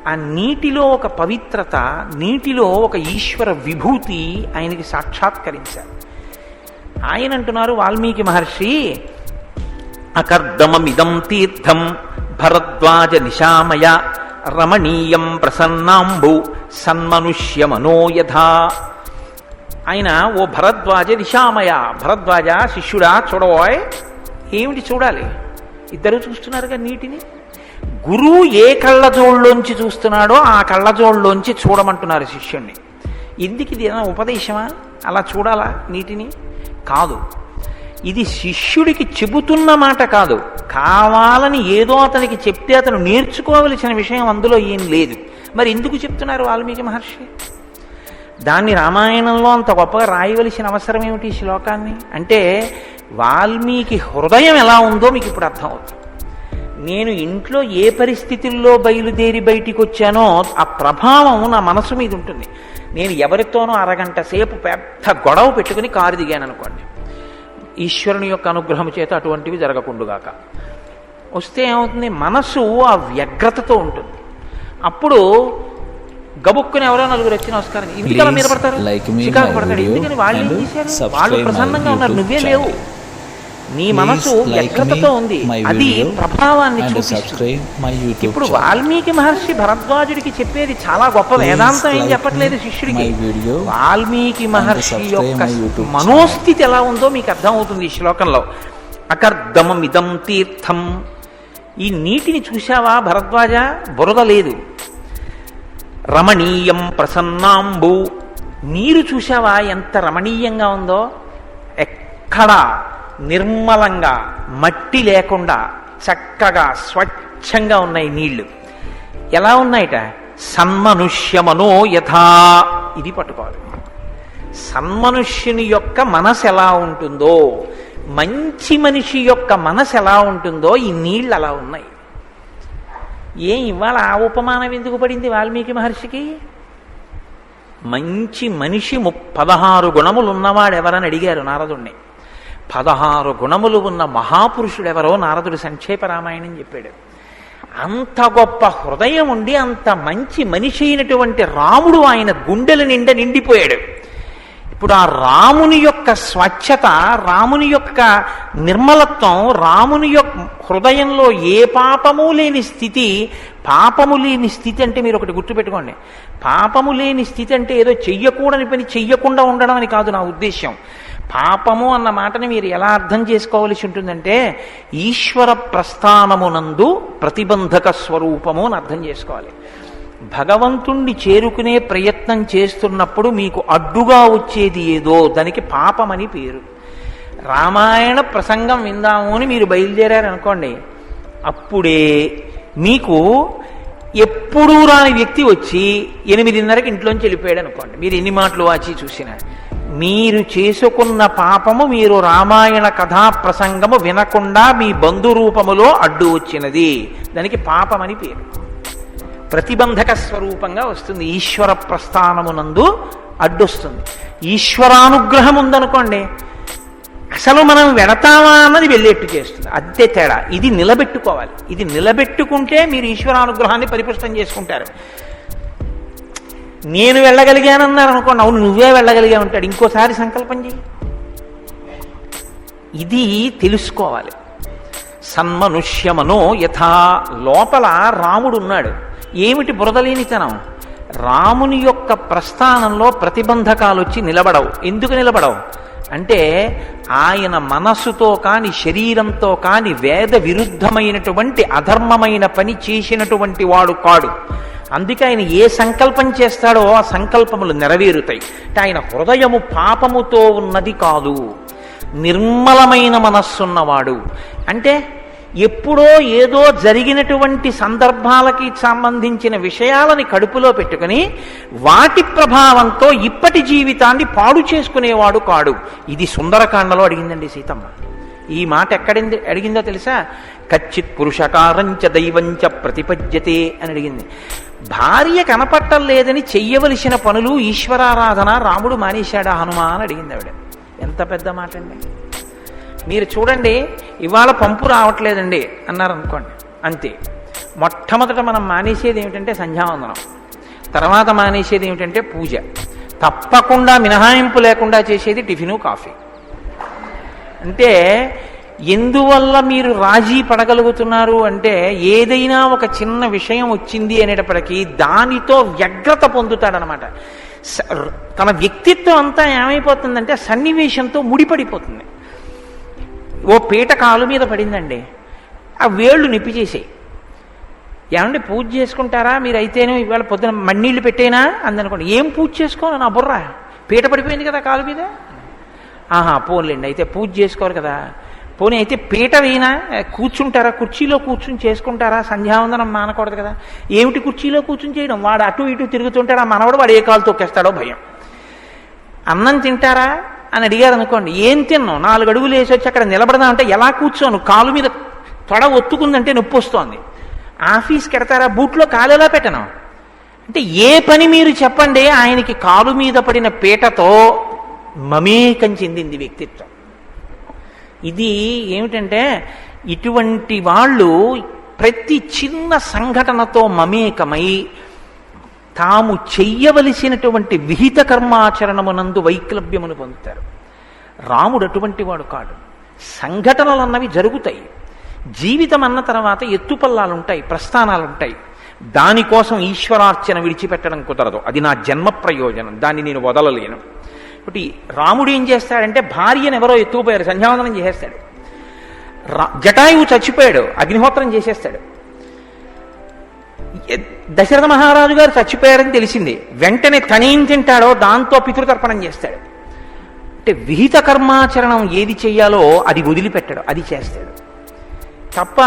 ఆ నీటిలో ఒక పవిత్రత, నీటిలో ఒక ఈశ్వర విభూతి ఆయనకి సాక్షాత్కరించారు. ఆయన అంటున్నారు వాల్మీకి మహర్షి, అకర్దమమిదం తీర్థం భరద్వాజ నిశామయ రమణీయం ప్రసన్నాంబు సన్మనుష్య మనోయథా. ఆయన ఓ భరద్వాజ నిశామయ, భరద్వాజ శిష్యుడా చూడబోయ్. ఏమిటి చూడాలి? ఇద్దరు చూస్తున్నారుగా నీటిని. గురువు ఏ కళ్ళజోళ్ళలోంచి చూస్తున్నాడో ఆ కళ్ళజోళ్ళలోంచి చూడమంటున్నారు శిష్యుణ్ణి. ఎందుకు ఇది ఏదైనా ఉపదేశమా? అలా చూడాలా నీటిని? కాదు, ఇది శిష్యుడికి చెబుతున్న మాట కాదు, కావాలని ఏదో అతనికి చెప్తే అతను నేర్చుకోవలసిన విషయం అందులో ఏం లేదు. మరి ఎందుకు చెప్తున్నారు వాల్మీకి మహర్షి? దాన్ని రామాయణంలో అంత గొప్పగా రాయవలసిన అవసరం ఏమిటి ఈ శ్లోకాన్ని? అంటే వాల్మీకి హృదయం ఎలా ఉందో మీకు ఇప్పుడు అర్థమవుతుంది. నేను ఇంట్లో ఏ పరిస్థితుల్లో బయలుదేరి బయటికి వచ్చానో ఆ ప్రభావం నా మనసు మీద ఉంటుంది. నేను ఎవరితోనో అరగంట సేపు పెద్ద గొడవ పెట్టుకుని కారు దిగాను అనుకోండి, ఈశ్వరుని యొక్క అనుగ్రహం చేత అటువంటివి జరగకుండుగాక. వస్తే ఏమవుతుంది, మనసు ఆ వ్యగ్రతతో ఉంటుంది. అప్పుడు గబుక్కుని ఎవరో నలుగురు వచ్చి నమస్కారం, ఇంటికలా మీద పడతారు, చికాకు పడతాడు. ఎందుకని వాళ్ళు ఏం చేశారు, వాళ్ళు ప్రసన్నంగా ఉన్నారు, నువ్వే లేవు. నీ మనసు వ్యగ్రతతో ఉంది, అది ప్రభావాన్ని చూపిస్తుంది. ఇప్పుడు వాల్మీకి మహర్షి భరద్వాజుడికి చెప్పేది చాలా గొప్ప వేదాంతం, ఏం చెప్పట్లేదు శిష్యుడికి. వాల్మీకి మహర్షి యొక్క మనోస్థితి ఎలా ఉందో మీకు అర్థమవుతుంది ఈ శ్లోకంలో. అకర్దమమిదం తీర్థం, ఈ నీటిని చూశావా భరద్వాజ, బురద లేదు. రమణీయం ప్రసన్నాంబు, నీరు చూశావా ఎంత రమణీయంగా ఉందో, ఎక్కడా నిర్మలంగా మట్టి లేకుండా చక్కగా స్వచ్ఛంగా ఉన్నాయి నీళ్లు. ఎలా ఉన్నాయట, సన్మనుష్యమనో యథా, ఇది పట్టుకోవాలి. సన్మనుష్యుని యొక్క మనసు ఎలా ఉంటుందో, మంచి మనిషి యొక్క మనసు ఎలా ఉంటుందో ఈ నీళ్ళు అలా ఉన్నాయి. ఏం ఇవాళ ఆ ఉపమానం ఎందుకు పడింది వాల్మీకి మహర్షికి? మంచి మనిషి 16 గుణములు ఉన్నవాడెవరని అడిగారు నారదుణ్ణి. 16 గుణములు ఉన్న మహాపురుషుడెవరో నారదుడు సంక్షేప రామాయణం చెప్పాడు. అంత గొప్ప హృదయం ఉండి అంత మంచి మనిషి అయినటువంటి రాముడు ఆయన గుండెల నిండా నిండిపోయాడు. ఇప్పుడు ఆ రాముని యొక్క స్వచ్ఛత, రాముని యొక్క నిర్మలత్వం, రాముని యొక్క హృదయంలో ఏ పాపము లేని స్థితి. పాపము లేని స్థితి అంటే మీరు ఒకటి గుర్తుపెట్టుకోండి, పాపము లేని స్థితి అంటే ఏదో చెయ్యకూడని పని చెయ్యకుండా ఉండడం అని కాదు నా ఉద్దేశ్యం. పాపము అన్న మాటని మీరు ఎలా అర్థం చేసుకోవలసి ఉంటుందంటే, ఈశ్వర ప్రస్థానమునందు ప్రతిబంధక స్వరూపము అని అర్థం చేసుకోవాలి. భగవంతుణ్ణి చేరుకునే ప్రయత్నం చేస్తున్నప్పుడు మీకు అడ్డుగా వచ్చేది ఏదో దానికి పాపమని పేరు. రామాయణ ప్రసంగం విందాము అని మీరు బయలుదేరారనుకోండి, అప్పుడే మీకు ఎప్పుడూ రాని వ్యక్తి వచ్చి 8:30కి ఇంట్లోంచి వెళ్ళిపోయాడు అనుకోండి, మీరు ఎన్ని మాటలు వాచి చూసినా మీరు చేసుకున్న పాపము మీరు రామాయణ కథా ప్రసంగము వినకుండా మీ బంధురూపములో అడ్డు వచ్చినది, దానికి పాపమని పేరు. ప్రతిబంధక స్వరూపంగా వస్తుంది, ఈశ్వర ప్రస్థానమునందు అడ్డొస్తుంది. ఈశ్వరానుగ్రహం ఉందనుకోండి, అసలు మనం వెడతామా అన్నది వెళ్ళేట్టు చేస్తుంది, అంతే తేడా. ఇది నిలబెట్టుకోవాలి, ఇది నిలబెట్టుకుంటే మీరు ఈశ్వరానుగ్రహాన్ని పరిపుష్టం చేసుకుంటారు. నేను వెళ్ళగలిగానన్నారు అనుకోండి, అవును నువ్వే వెళ్ళగలిగా ఉంటాడు, ఇంకోసారి సంకల్పం చెయ్యి. ఇది తెలుసుకోవాలి. సన్మనుష్యమనో యథా, లోపల రాముడు ఉన్నాడు. ఏమిటి బురదలేనితనం? రాముని యొక్క ప్రస్థానంలో ప్రతిబంధకాలు వచ్చి నిలబడవు. ఎందుకు నిలబడవు అంటే, ఆయన మనస్సుతో కాని శరీరంతో కాని వేద విరుద్ధమైనటువంటి అధర్మమైన పని చేసినటువంటి వాడు కాడు. అందుకే ఆయన ఏ సంకల్పం చేస్తాడో ఆ సంకల్పములు నెరవేరుతాయి. అంటే ఆయన హృదయము పాపముతో ఉన్నది కాదు, నిర్మలమైన మనస్సున్నవాడు. అంటే ఎప్పుడో ఏదో జరిగినటువంటి సందర్భాలకి సంబంధించిన విషయాలని కడుపులో పెట్టుకుని వాటి ప్రభావంతో ఇప్పటి జీవితాన్ని పాడు చేసుకునేవాడు కాడు. ఇది సుందరకాండలో అడిగిందండి సీతమ్మ. ఈ మాట అడిగిందో తెలుసా? కచ్చిత్ పురుషకారంచ దైవంచ ప్రతిపద్యతే అని అడిగింది. భార్య కనపట్టలేదని చెయ్యవలసిన పనులు ఈశ్వరారాధన రాముడు మానేశాడా హనుమా అని అడిగింది ఆవిడ. ఎంత పెద్ద మాట అండి. మీరు చూడండి, ఇవాళ పంపు రావట్లేదండి అన్నారు అనుకోండి, అంతే. మొట్టమొదట మనం మానేసేది ఏమిటంటే సంధ్యావందనం, తర్వాత మానేసేది ఏమిటంటే పూజ, తప్పకుండా మినహాయింపు లేకుండా చేసేది టిఫిను కాఫీ. అంటే ఎందువల్ల మీరు రాజీ పడగలుగుతున్నారు అంటే, ఏదైనా ఒక చిన్న విషయం వచ్చింది అనేటప్పటికీ దానితో వ్యగ్రత పొందుతాడనమాట. తన వ్యక్తిత్వం అంతా ఏమైపోతుందంటే సన్నివేశంతో ముడిపడిపోతుంది. ఓ పీట కాలు మీద పడిందండి, ఆ వేళ్ళు నిప్పి చేసాయి. ఏమంటే పూజ చేసుకుంటారా మీరు? అయితేనే ఇవాళ పొద్దున మన్నీళ్ళు పెట్టేనా అందనుకోండి. ఏం పూజ చేసుకోను, నా బుర్ర పీట పడిపోయింది కదా కాలు మీద. ఆహా పోన్లేండి, అయితే పూజ చేసుకోరు కదా. పోనీ అయితే పీట వేయినా కూర్చుంటారా, కుర్చీలో కూర్చుని చేసుకుంటారా? సంధ్యావందనం మానకూడదు కదా. ఏమిటి కుర్చీలో కూర్చుని చేయడం? వాడు అటు ఇటు తిరుగుతుంటాడు, ఆ మనవడు వాడు ఏ కాలు తొక్కేస్తాడో భయం. అన్నం తింటారా అని అడిగారు అనుకోండి, ఏం తిన్నావు? 4 అడుగులు వేసి వచ్చి అక్కడ నిలబడదా అంటే, ఎలా కూర్చోను, కాలు మీద తొడ ఒత్తుకుందంటే నొప్పి వస్తోంది. ఆఫీస్కి ఎడతారా, బూట్లో కాలు ఎలా పెట్టను అంటే, ఏ పని మీరు చెప్పండి, ఆయనకి కాలు మీద పడిన పీటతో మమేకం చెందింది వ్యక్తిత్వం. ఇది ఏమిటంటే ఇటువంటి వాళ్ళు ప్రతి చిన్న సంఘటనతో మమేకమై తాము చెయ్యవలసినటువంటి విహిత కర్మాచరణమునందు వైక్లభ్యమును పొందుతారు. రాముడు అటువంటి వాడు కాడు. సంఘటనలు అన్నవి జరుగుతాయి. జీవితం అన్న తర్వాత ఎత్తుపల్లాలుంటాయి, ప్రస్థానాలుంటాయి. దానికోసం ఈశ్వరార్చన విడిచిపెట్టడం కుదరదు. అది నా జన్మ ప్రయోజనం, దాన్ని నేను వదలలేను. ఒకటి రాముడు ఏం చేస్తాడంటే భార్యను ఎవరో ఎత్తుకుపోయారు, సంధ్యావందనం చేసేస్తాడు. జటాయువు చచ్చిపోయాడు, అగ్నిహోత్రం చేసేస్తాడు. దశరథ మహారాజు గారు చచ్చిపోయారని తెలిసింది, వెంటనే తనేం తింటాడో దాంతో పితృతర్పణం చేస్తాడు. అంటే విహిత కర్మాచరణం ఏది చెయ్యాలో అది వదిలిపెట్టాడు, అది చేస్తాడు తప్ప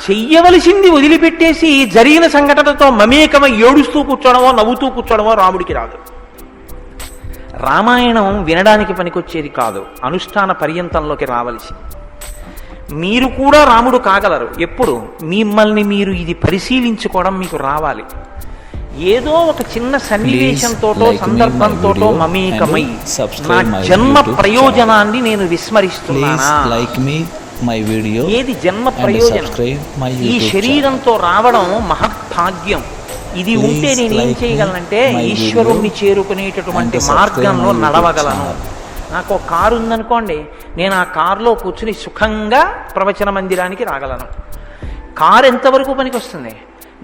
చెయ్యవలసింది వదిలిపెట్టేసి జరిగిన సంఘటనతో మమేకమై ఏడుస్తూ కూర్చోవడమో నవ్వుతూ కూర్చోవడమో రాముడికి రాదు. రామాయణం వినడానికి పనికొచ్చేది కాదు, అనుష్ఠాన పర్యంతంలోకి రావలసి. మీరు కూడా రాముడు కాగలరు. ఎప్పుడు మిమ్మల్ని మీరు ఇది పరిశీలించుకోవడం మీకు రావాలి. ఏదో ఒక చిన్న సన్నివేశంతోటో సందర్భంతోటో మమేకమై నా జన్మ ప్రయోజనాన్ని నేను విస్మరిస్తున్నానా? ఏది జన్మ ప్రయోజనం? ఈ శరీరంతో రావడం మహద్భాగ్యం. ఇది ఉంటే నేను ఏం చేయగలనంటే ఈశ్వరుణ్ణి చేరుకునేటటువంటి మార్గంలో నడవగలను. నాకు ఒక కారు ఉందనుకోండి, నేను ఆ కారులో కూర్చుని సుఖంగా ప్రవచన మందిరానికి రాగలను. కారు ఎంతవరకు పనికి వస్తుంది?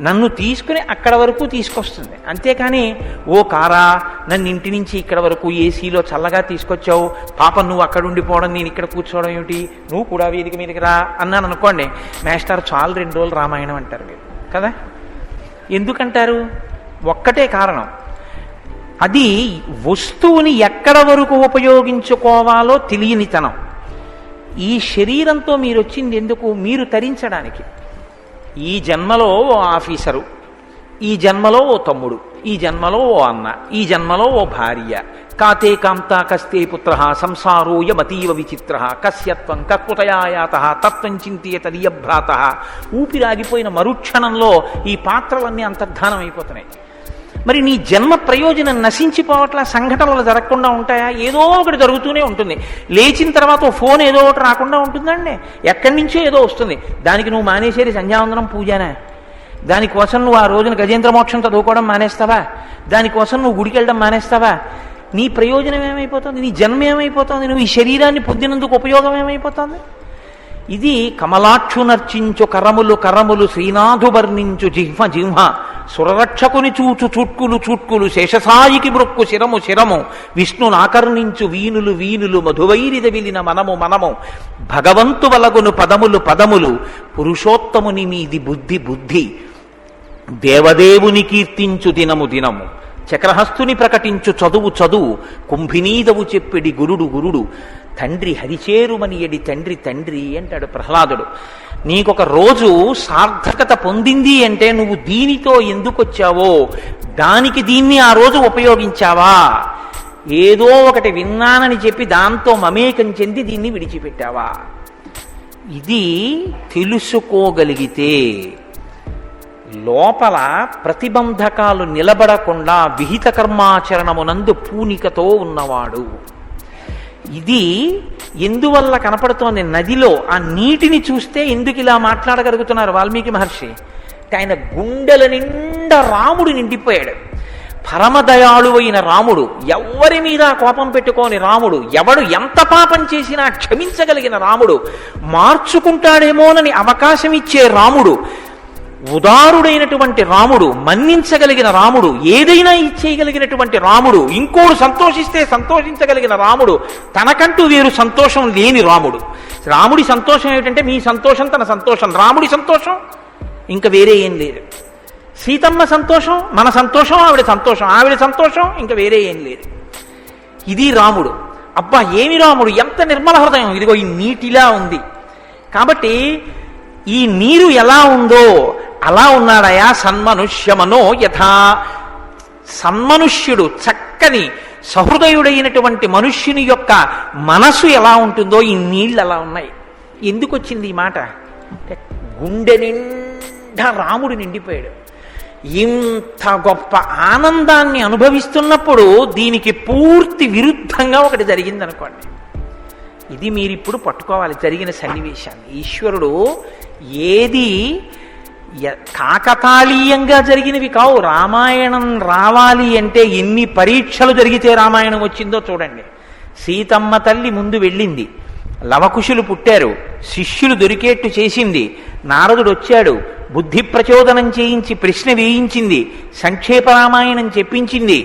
నన్ను తీసుకుని అక్కడ వరకు తీసుకొస్తుంది. అంతేకాని ఓ కారా నన్ను ఇంటి నుంచి ఇక్కడ వరకు ఏసీలో చల్లగా తీసుకొచ్చావు, పాపం నువ్వు అక్కడ ఉండిపోవడం, నేను ఇక్కడ కూర్చోవడం ఏమిటి, నువ్వు కూడా వేదిక మీదకి రా అన్నాను అనుకోండి, మేస్టర్ చాలు 2 రోజులు రామాయణం అంటారు మీరు కదా. ఎందుకంటారు? ఒక్కటే కారణం, అది వస్తువుని ఎక్కడ వరకు ఉపయోగించుకోవాలో తెలియనితనం. ఈ శరీరంతో మీరు వచ్చింది ఎందుకు? మీరు తరించడానికి. ఈ జన్మలో ఓ ఆఫీసరు, ఈ జన్మలో ఓ తమ్ముడు, ఈ జన్మలో ఓ అన్న, ఈ జన్మలో ఓ భార్య. కాతే కాంత కస్తే పుత్ర సంసారోయమతీవ విచిత్ర కస్యత్వం కక్కుతయాయాత తత్వం చింతియ తదియభ్రాత. ఊపిరాగిపోయిన మరుక్షణంలో ఈ పాత్రలన్నీ అంతర్ధానం అయిపోతున్నాయి. మరి నీ జన్మ ప్రయోజనం నశించిపోవట్ల సంఘటనలు జరగకుండా ఉంటాయా? ఏదో ఒకటి జరుగుతూనే ఉంటుంది. లేచిన తర్వాత ఓ ఫోన్ ఏదో ఒకటి రాకుండా ఉంటుందండి, ఎక్కడి నుంచో ఏదో వస్తుంది. దానికి నువ్వు మానేసేది సంధ్యావందనం పూజనా? దానికోసం నువ్వు ఆ రోజున గజేంద్ర మోక్షం చదువుకోవడం మానేస్తావా? దానికోసం నువ్వు గుడికి వెళ్ళడం మానేస్తావా? నీ ప్రయోజనం ఏమైపోతుంది? నీ జన్మ ఏమైపోతుంది? నువ్వు ఈ శరీరాన్ని పొందినందుకు ఉపయోగం ఏమైపోతుంది? ఇది కమలాక్షు నర్చించు కరములు కరములు శ్రీనాథు వర్ణించు జిహ్మ జిహ్మ సురరక్షకుని చూచు చుట్కులు చుట్కులు శేషసాయికి మృక్కు శిరము శిరము విష్ణునాకర్ణించు వీనులు వీనులు మధువైరిద విలిన మనము మనము భగవంతు వలగును పదములు పదములు పురుషోత్తముని మీది బుద్ధి బుద్ధి దేవదేవుని కీర్తించు దినము దినము చక్రహస్తుని ప్రకటించు చదువు చదువు కుంభినీదవు చెప్పిడి గురుడు గురుడు తండ్రి హరిచేరుమని ఎడి తండ్రి తండ్రి అంటాడు ప్రహ్లాదుడు. నీకొక రోజు సార్థకత పొందింది అంటే నువ్వు దీనితో ఎందుకు వచ్చావో దానికి దీన్ని ఆ రోజు ఉపయోగించావా? ఏదో ఒకటి విన్నానని చెప్పి దాంతో మమేకం చెంది దీన్ని విడిచిపెట్టావా? ఇది తెలుసుకోగలిగితే లోపల ప్రతిబంధకాలు నిలబడకుండా విహిత కర్మాచరణమునందు పూనికతో ఉన్నవాడు. ఇది ఎందువల్ల కనపడుతోంది? నదిలో ఆ నీటిని చూస్తే ఎందుకు ఇలా మాట్లాడగలుగుతున్నారు వాల్మీకి మహర్షి? ఆయన గుండెల నిండా రాముడు నిండిపోయాడు. పరమదయాళువైన రాముడు, ఎవ్వరి మీద కోపం పెట్టుకోని రాముడు, ఎవడు ఎంత పాపం చేసినా క్షమించగలిగిన రాముడు, మార్చుకుంటాడేమోనని అవకాశం ఇచ్చే రాముడు, ఉదారుడైనటువంటి రాముడు, మన్నించగలిగిన రాముడు, ఏదైనా ఇచ్చేయగలిగినటువంటి రాముడు, ఇంకోడు సంతోషిస్తే సంతోషించగలిగిన రాముడు, తనకంటూ వేరు సంతోషం లేని రాముడు. రాముడి సంతోషం ఏమిటంటే మీ సంతోషం తన సంతోషం, రాముడి సంతోషం ఇంకా వేరే ఏం లేదు. సీతమ్మ సంతోషం మన సంతోషం, ఆవిడ సంతోషం ఆవిడ సంతోషం, ఇంకా వేరే ఏం లేదు. ఇది రాముడు. అబ్బా ఏమి రాముడు, ఎంత నిర్మల హృదయం! ఇదిగో ఈ నీటిలా ఉంది. కాబట్టి ఈ నీరు ఎలా ఉందో అలా ఉన్నాడయా సన్మనుష్యమనో యథా. సన్మనుష్యుడు, చక్కని సహృదయుడైనటువంటి మనుష్యుని యొక్క మనసు ఎలా ఉంటుందో ఈ నీళ్ళు అలా ఉన్నాయి. ఎందుకు వచ్చింది ఈ మాట? గుండె నిండా రాముడు నిండిపోయాడు. ఇంత గొప్ప ఆనందాన్ని అనుభవిస్తున్నప్పుడు దీనికి పూర్తి విరుద్ధంగా ఒకటి జరిగిందనుకోండి. ఇది మీరిప్పుడు పట్టుకోవాలి జరిగిన సన్నివేశాన్ని. ఈశ్వరుడు ఏది కాకతాళీయంగా జరిగినవి కావు. రామాయణం రావాలి అంటే ఎన్ని పరీక్షలు జరిగితే రామాయణం వచ్చిందో చూడండి. సీతమ్మ తల్లి ముందు వెళ్ళింది, లవకుశులు పుట్టారు, శిష్యులు దొరికేట్టు చేసింది, నారదుడు వచ్చాడు, బుద్ధి ప్రచోదనం చేయించి ప్రశ్న వేయించింది, సంక్షేప రామాయణం చెప్పించింది,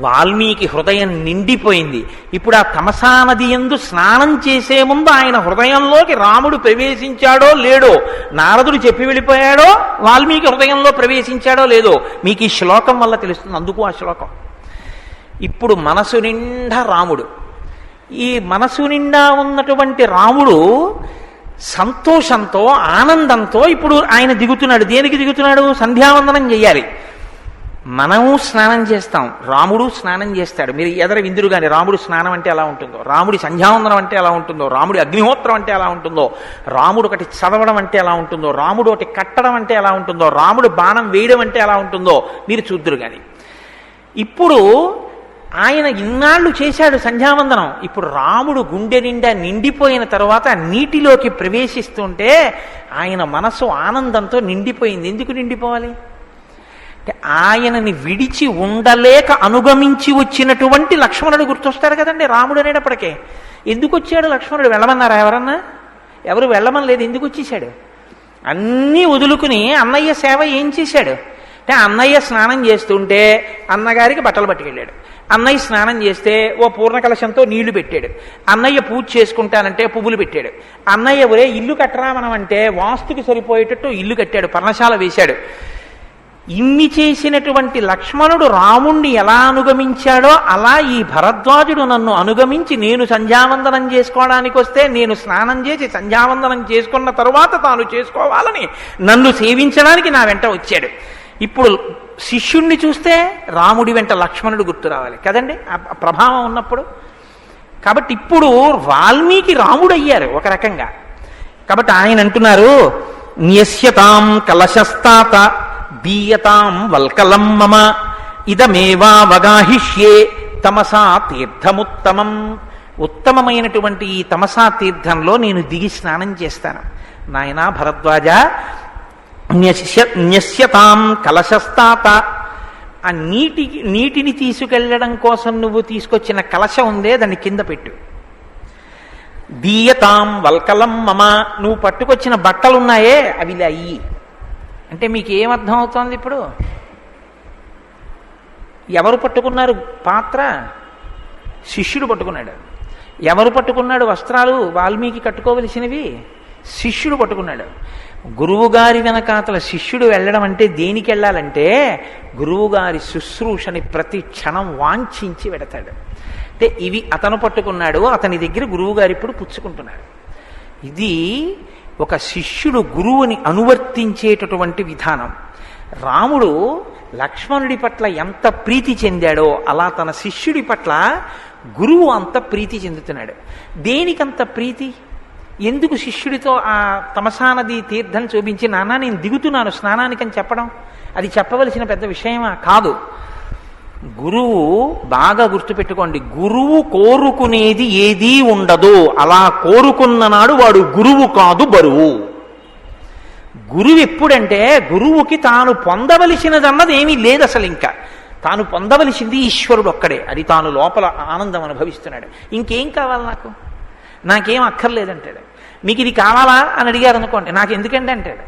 వాల్మీకి హృదయం నిండిపోయింది. ఇప్పుడు ఆ తమసా నది యందు స్నానం చేసే ముందు ఆయన హృదయంలోకి రాముడు ప్రవేశించాడో లేడో, నారదుడు చెప్పి వెళ్ళిపోయాడో, వాల్మీకి హృదయంలో ప్రవేశించాడో లేదో మీకు ఈ శ్లోకం వల్ల తెలుస్తుంది. అందుకు ఆ శ్లోకం. ఇప్పుడు మనసు నిండా రాముడు. ఈ మనసు నిండా ఉన్నటువంటి రాముడు సంతోషంతో ఆనందంతో ఇప్పుడు ఆయన దిగుతున్నాడు. దేనికి దిగుతున్నాడు? సంధ్యావందనం చెయ్యాలి. మనము స్నానం చేస్తాం, రాముడు స్నానం చేస్తాడు. మీరు ఎదర విందురు కానీ రాముడు స్నానం అంటే ఎలా ఉంటుందో, రాముడి సంధ్యావందనం అంటే ఎలా ఉంటుందో, రాముడి అగ్నిహోత్రం అంటే ఎలా ఉంటుందో, రాముడు ఒకటి చదవడం అంటే ఎలా ఉంటుందో, రాముడు ఒకటి కట్టడం అంటే ఎలా ఉంటుందో, రాముడు బాణం వేయడం అంటే ఎలా ఉంటుందో మీరు చూద్దురు కానీ. ఇప్పుడు ఆయన ఇన్నాళ్ళు చేశాడు సంధ్యావందనం. ఇప్పుడు రాముడు గుండె నిండా నిండిపోయిన తర్వాత నీటిలోకి ప్రవేశిస్తుంటే ఆయన మనసు ఆనందంతో నిండిపోయింది. ఎందుకు నిండిపోవాలి అంటే ఆయనని విడిచి ఉండలేక అనుగమించి వచ్చినటువంటి లక్ష్మణుడు గుర్తొస్తాడు కదండి. రాముడు అనేటప్పటికే ఎందుకు వచ్చాడు లక్ష్మణుడు? వెళ్ళమన్నారా ఎవరన్నా? ఎవరు వెళ్ళమని లేదు. ఎందుకు వచ్చేసాడు? అన్నీ వదులుకుని అన్నయ్య సేవ ఏం చేశాడు అంటే అన్నయ్య స్నానం చేస్తుంటే అన్నగారికి బట్టలు పట్టుకెళ్ళాడు, అన్నయ్య స్నానం చేస్తే ఓ పూర్ణ కలశంతో నీళ్లు పెట్టాడు, అన్నయ్య పూజ చేసుకుంటానంటే పువ్వులు పెట్టాడు, అన్నయ్య ఒరే ఇల్లు కట్టరా మనం అంటే వాస్తుకి సరిపోయేటట్టు ఇల్లు కట్టాడు, పర్ణశాల వేశాడు. ఇన్ని చేసినటువంటి లక్ష్మణుడు రాముణ్ణి ఎలా అనుగమించాడో అలా ఈ భరద్వాజుడు నన్ను అనుగమించి నేను సంధ్యావందనం చేసుకోవడానికి వస్తే నేను స్నానం చేసి సంధ్యావందనం చేసుకున్న తరువాత తాను చేసుకోవాలని నన్ను సేవించడానికి నా వెంట వచ్చాడు. ఇప్పుడు శిష్యుణ్ణి చూస్తే రాముడి వెంట లక్ష్మణుడు గుర్తు రావాలి కదండి ఆ ప్రభావం ఉన్నప్పుడు. కాబట్టి ఇప్పుడు వాల్మీకి రాముడు అయ్యారు ఒక రకంగా. కాబట్టి ఆయన అంటున్నారు, న్యస్యతాం కలశస్తాత దీయతాం వల్కలం మమ ఇదమేవావగాహిష్యే తమసా తీర్థముత్తమం. ఉత్తమమైనటువంటి ఈ తమసా తీర్థంలో నేను దిగి స్నానం చేస్తాను. నాయనా భరద్వాజ, న్యస్యతాం కలశస్తాత, ఆ నీటిని తీసుకెళ్లడం కోసం నువ్వు తీసుకొచ్చిన కలశం ఉందే దాన్ని కింద పెట్టు. దీయతాం వల్కలం మమ, నువ్వు పట్టుకొచ్చిన బట్టలున్నాయే అవి అయ్యి. అంటే మీకు ఏమర్థం అవుతోంది? ఇప్పుడు ఎవరు పట్టుకున్నారు పాత్ర? శిష్యుడు పట్టుకున్నాడు. ఎవరు పట్టుకున్నాడు వస్త్రాలు? వాల్మీకి కట్టుకోవలసినవి శిష్యుడు పట్టుకున్నాడు. గురువుగారి వెనకాతల శిష్యుడు వెళ్ళడం అంటే దేనికి వెళ్ళాలంటే గురువుగారి శుశ్రూషని ప్రతి క్షణం వాంఛించి వెడతాడు. అంటే ఇవి అతను పట్టుకున్నాడు, అతని దగ్గర గురువుగారు ఇప్పుడు పుచ్చుకుంటున్నాడు. ఇది ఒక శిష్యుడు గురువుని అనువర్తించేటటువంటి విధానం. రాముడు లక్ష్మణుడి పట్ల ఎంత ప్రీతి చెందాడో అలా తన శిష్యుడి పట్ల గురువు అంత ప్రీతి చెందుతున్నాడు. దేనికంత ప్రీతి? ఎందుకు శిష్యుడితో ఆ తమసానది తీర్థం చూపించి నాన్న నేను దిగుతున్నాను స్నానానికని చెప్పడం? అది చెప్పవలసిన పెద్ద విషయమా? కాదు. గురువు బాగా గుర్తుపెట్టుకోండి, గురువు కోరుకునేది ఏదీ ఉండదు. అలా కోరుకున్న నాడు వాడు గురువు కాదు, బరువు. గురువు ఎప్పుడంటే గురువుకి తాను పొందవలసినదన్నది ఏమీ లేదు అసలు. ఇంకా తాను పొందవలసింది ఈశ్వరుడు ఒక్కడే. అది తాను లోపల ఆనందం అనుభవిస్తున్నాడు. ఇంకేం కావాలి నాకు? నాకేం అక్కర్లేదంటాడు. మీకు ఇది కావాలా అని అడిగారు అనుకోండి, నాకు ఎందుకండి అంటాడు.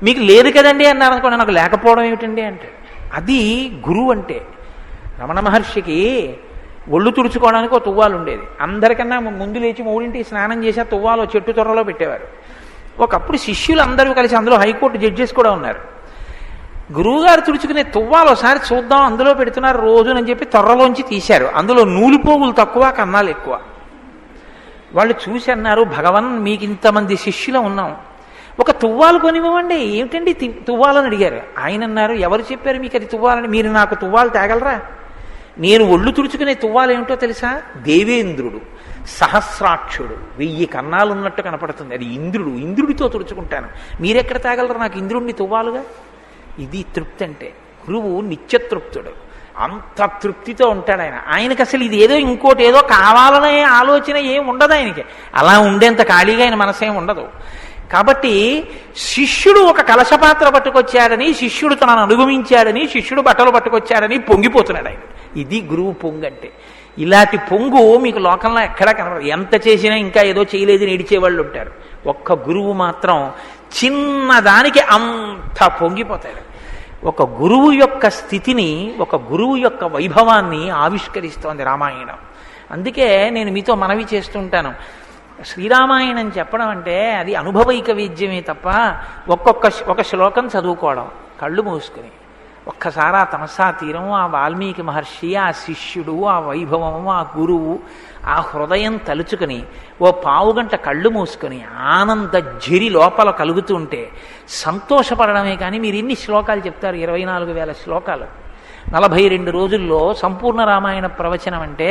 మీకు లేదు కదండి అన్నారు అనుకోండి, నాకు లేకపోవడం ఏమిటండి అంటాడు. అది గురువు అంటే. రమణ మహర్షికి ఒళ్ళు తుడుచుకోవడానికి ఒక తువ్వాలు ఉండేది. అందరికన్నా ముందు లేచి 3ంటికి స్నానం చేసి ఆ తువ్వాలు చెట్టు తొర్రలో పెట్టేవారు. ఒకప్పుడు శిష్యులు అందరూ కలిసి, అందులో హైకోర్టు జడ్జెస్ కూడా ఉన్నారు, గురువుగారు తుడుచుకునే తువ్వాలు ఒకసారి చూద్దాం అందులో పెడుతున్నారు రోజునని చెప్పి తొర్రలోంచి తీశారు. అందులో నూలు పోగులు తక్కువ, కన్నాలు ఎక్కువ. వాళ్ళు చూసి అన్నారు, భగవన్ మీకు ఇంతమంది శిష్యులు ఉన్నాం, ఒక తువ్వాలు కొనివ్వండి. ఏమిటండి తువ్వాలని అడిగారు. ఆయన అన్నారు, ఎవరు చెప్పారు మీకు అది తువ్వాలని? మీరు నాకు తువ్వాలు తేగలరా? నేను ఒళ్ళు తుడుచుకునే తువ్వాలు ఏమిటో తెలుసా? దేవేంద్రుడు సహస్రాక్షుడు 1000 కన్నాలు ఉన్నట్టు కనపడుతుంది, అది ఇంద్రుడు. ఇంద్రుడితో తుడుచుకుంటాను, మీరెక్కడ తేగలరా నాకు ఇంద్రుడిని తువ్వాలుగా? ఇది తృప్తి అంటే. గురువు నిత్యతృప్తుడు. అంత తృప్తితో ఉంటాడు ఆయన. ఆయనకి అసలు ఇది ఏదో ఇంకోటి ఏదో కావాలనే ఆలోచన ఏం ఉండదు ఆయనకి. అలా ఉండేంత ఖాళీగా ఆయన మనసేం ఉండదు. కాబట్టి శిష్యుడు ఒక కలశపాత్ర పట్టుకొచ్చాడని, శిష్యుడు తనను అనుభవించాడని, శిష్యుడు బట్టలు పట్టుకొచ్చాడని పొంగిపోతున్నాడు ఆయన. ఇది గురువు పొంగు అంటే. ఇలాంటి పొంగు మీకు లోకంలో ఎక్కడా కనబడదు. ఎంత చేసినా ఇంకా ఏదో చేయలేదని ఏడిచేవాళ్ళు ఉంటారు. ఒక్క గురువు మాత్రం చిన్నదానికి అంత పొంగిపోతాడు. ఒక గురువు యొక్క స్థితిని, ఒక గురువు యొక్క వైభవాన్ని ఆవిష్కరిస్తోంది రామాయణం. అందుకే నేను మీతో మనవి చేస్తుంటాను, శ్రీరామాయణం చెప్పడం అంటే అది అనుభవైక వేద్యమే తప్ప ఒక శ్లోకం చదువుకోవడం కళ్ళు మూసుకుని ఒక్కసారి ఆ తమసా తీరం, ఆ వాల్మీకి మహర్షి, ఆ శిష్యుడు, ఆ వైభవము, ఆ గురువు, ఆ హృదయం తలుచుకుని ఓ పావుగంట కళ్ళు మూసుకొని ఆనంద ఝరి లోపల కలుగుతుంటే సంతోషపడడమే. కానీ మీరు ఎన్ని శ్లోకాలు చెప్తారు? 24,000 శ్లోకాలు 42 రోజుల్లో సంపూర్ణ రామాయణ ప్రవచనం అంటే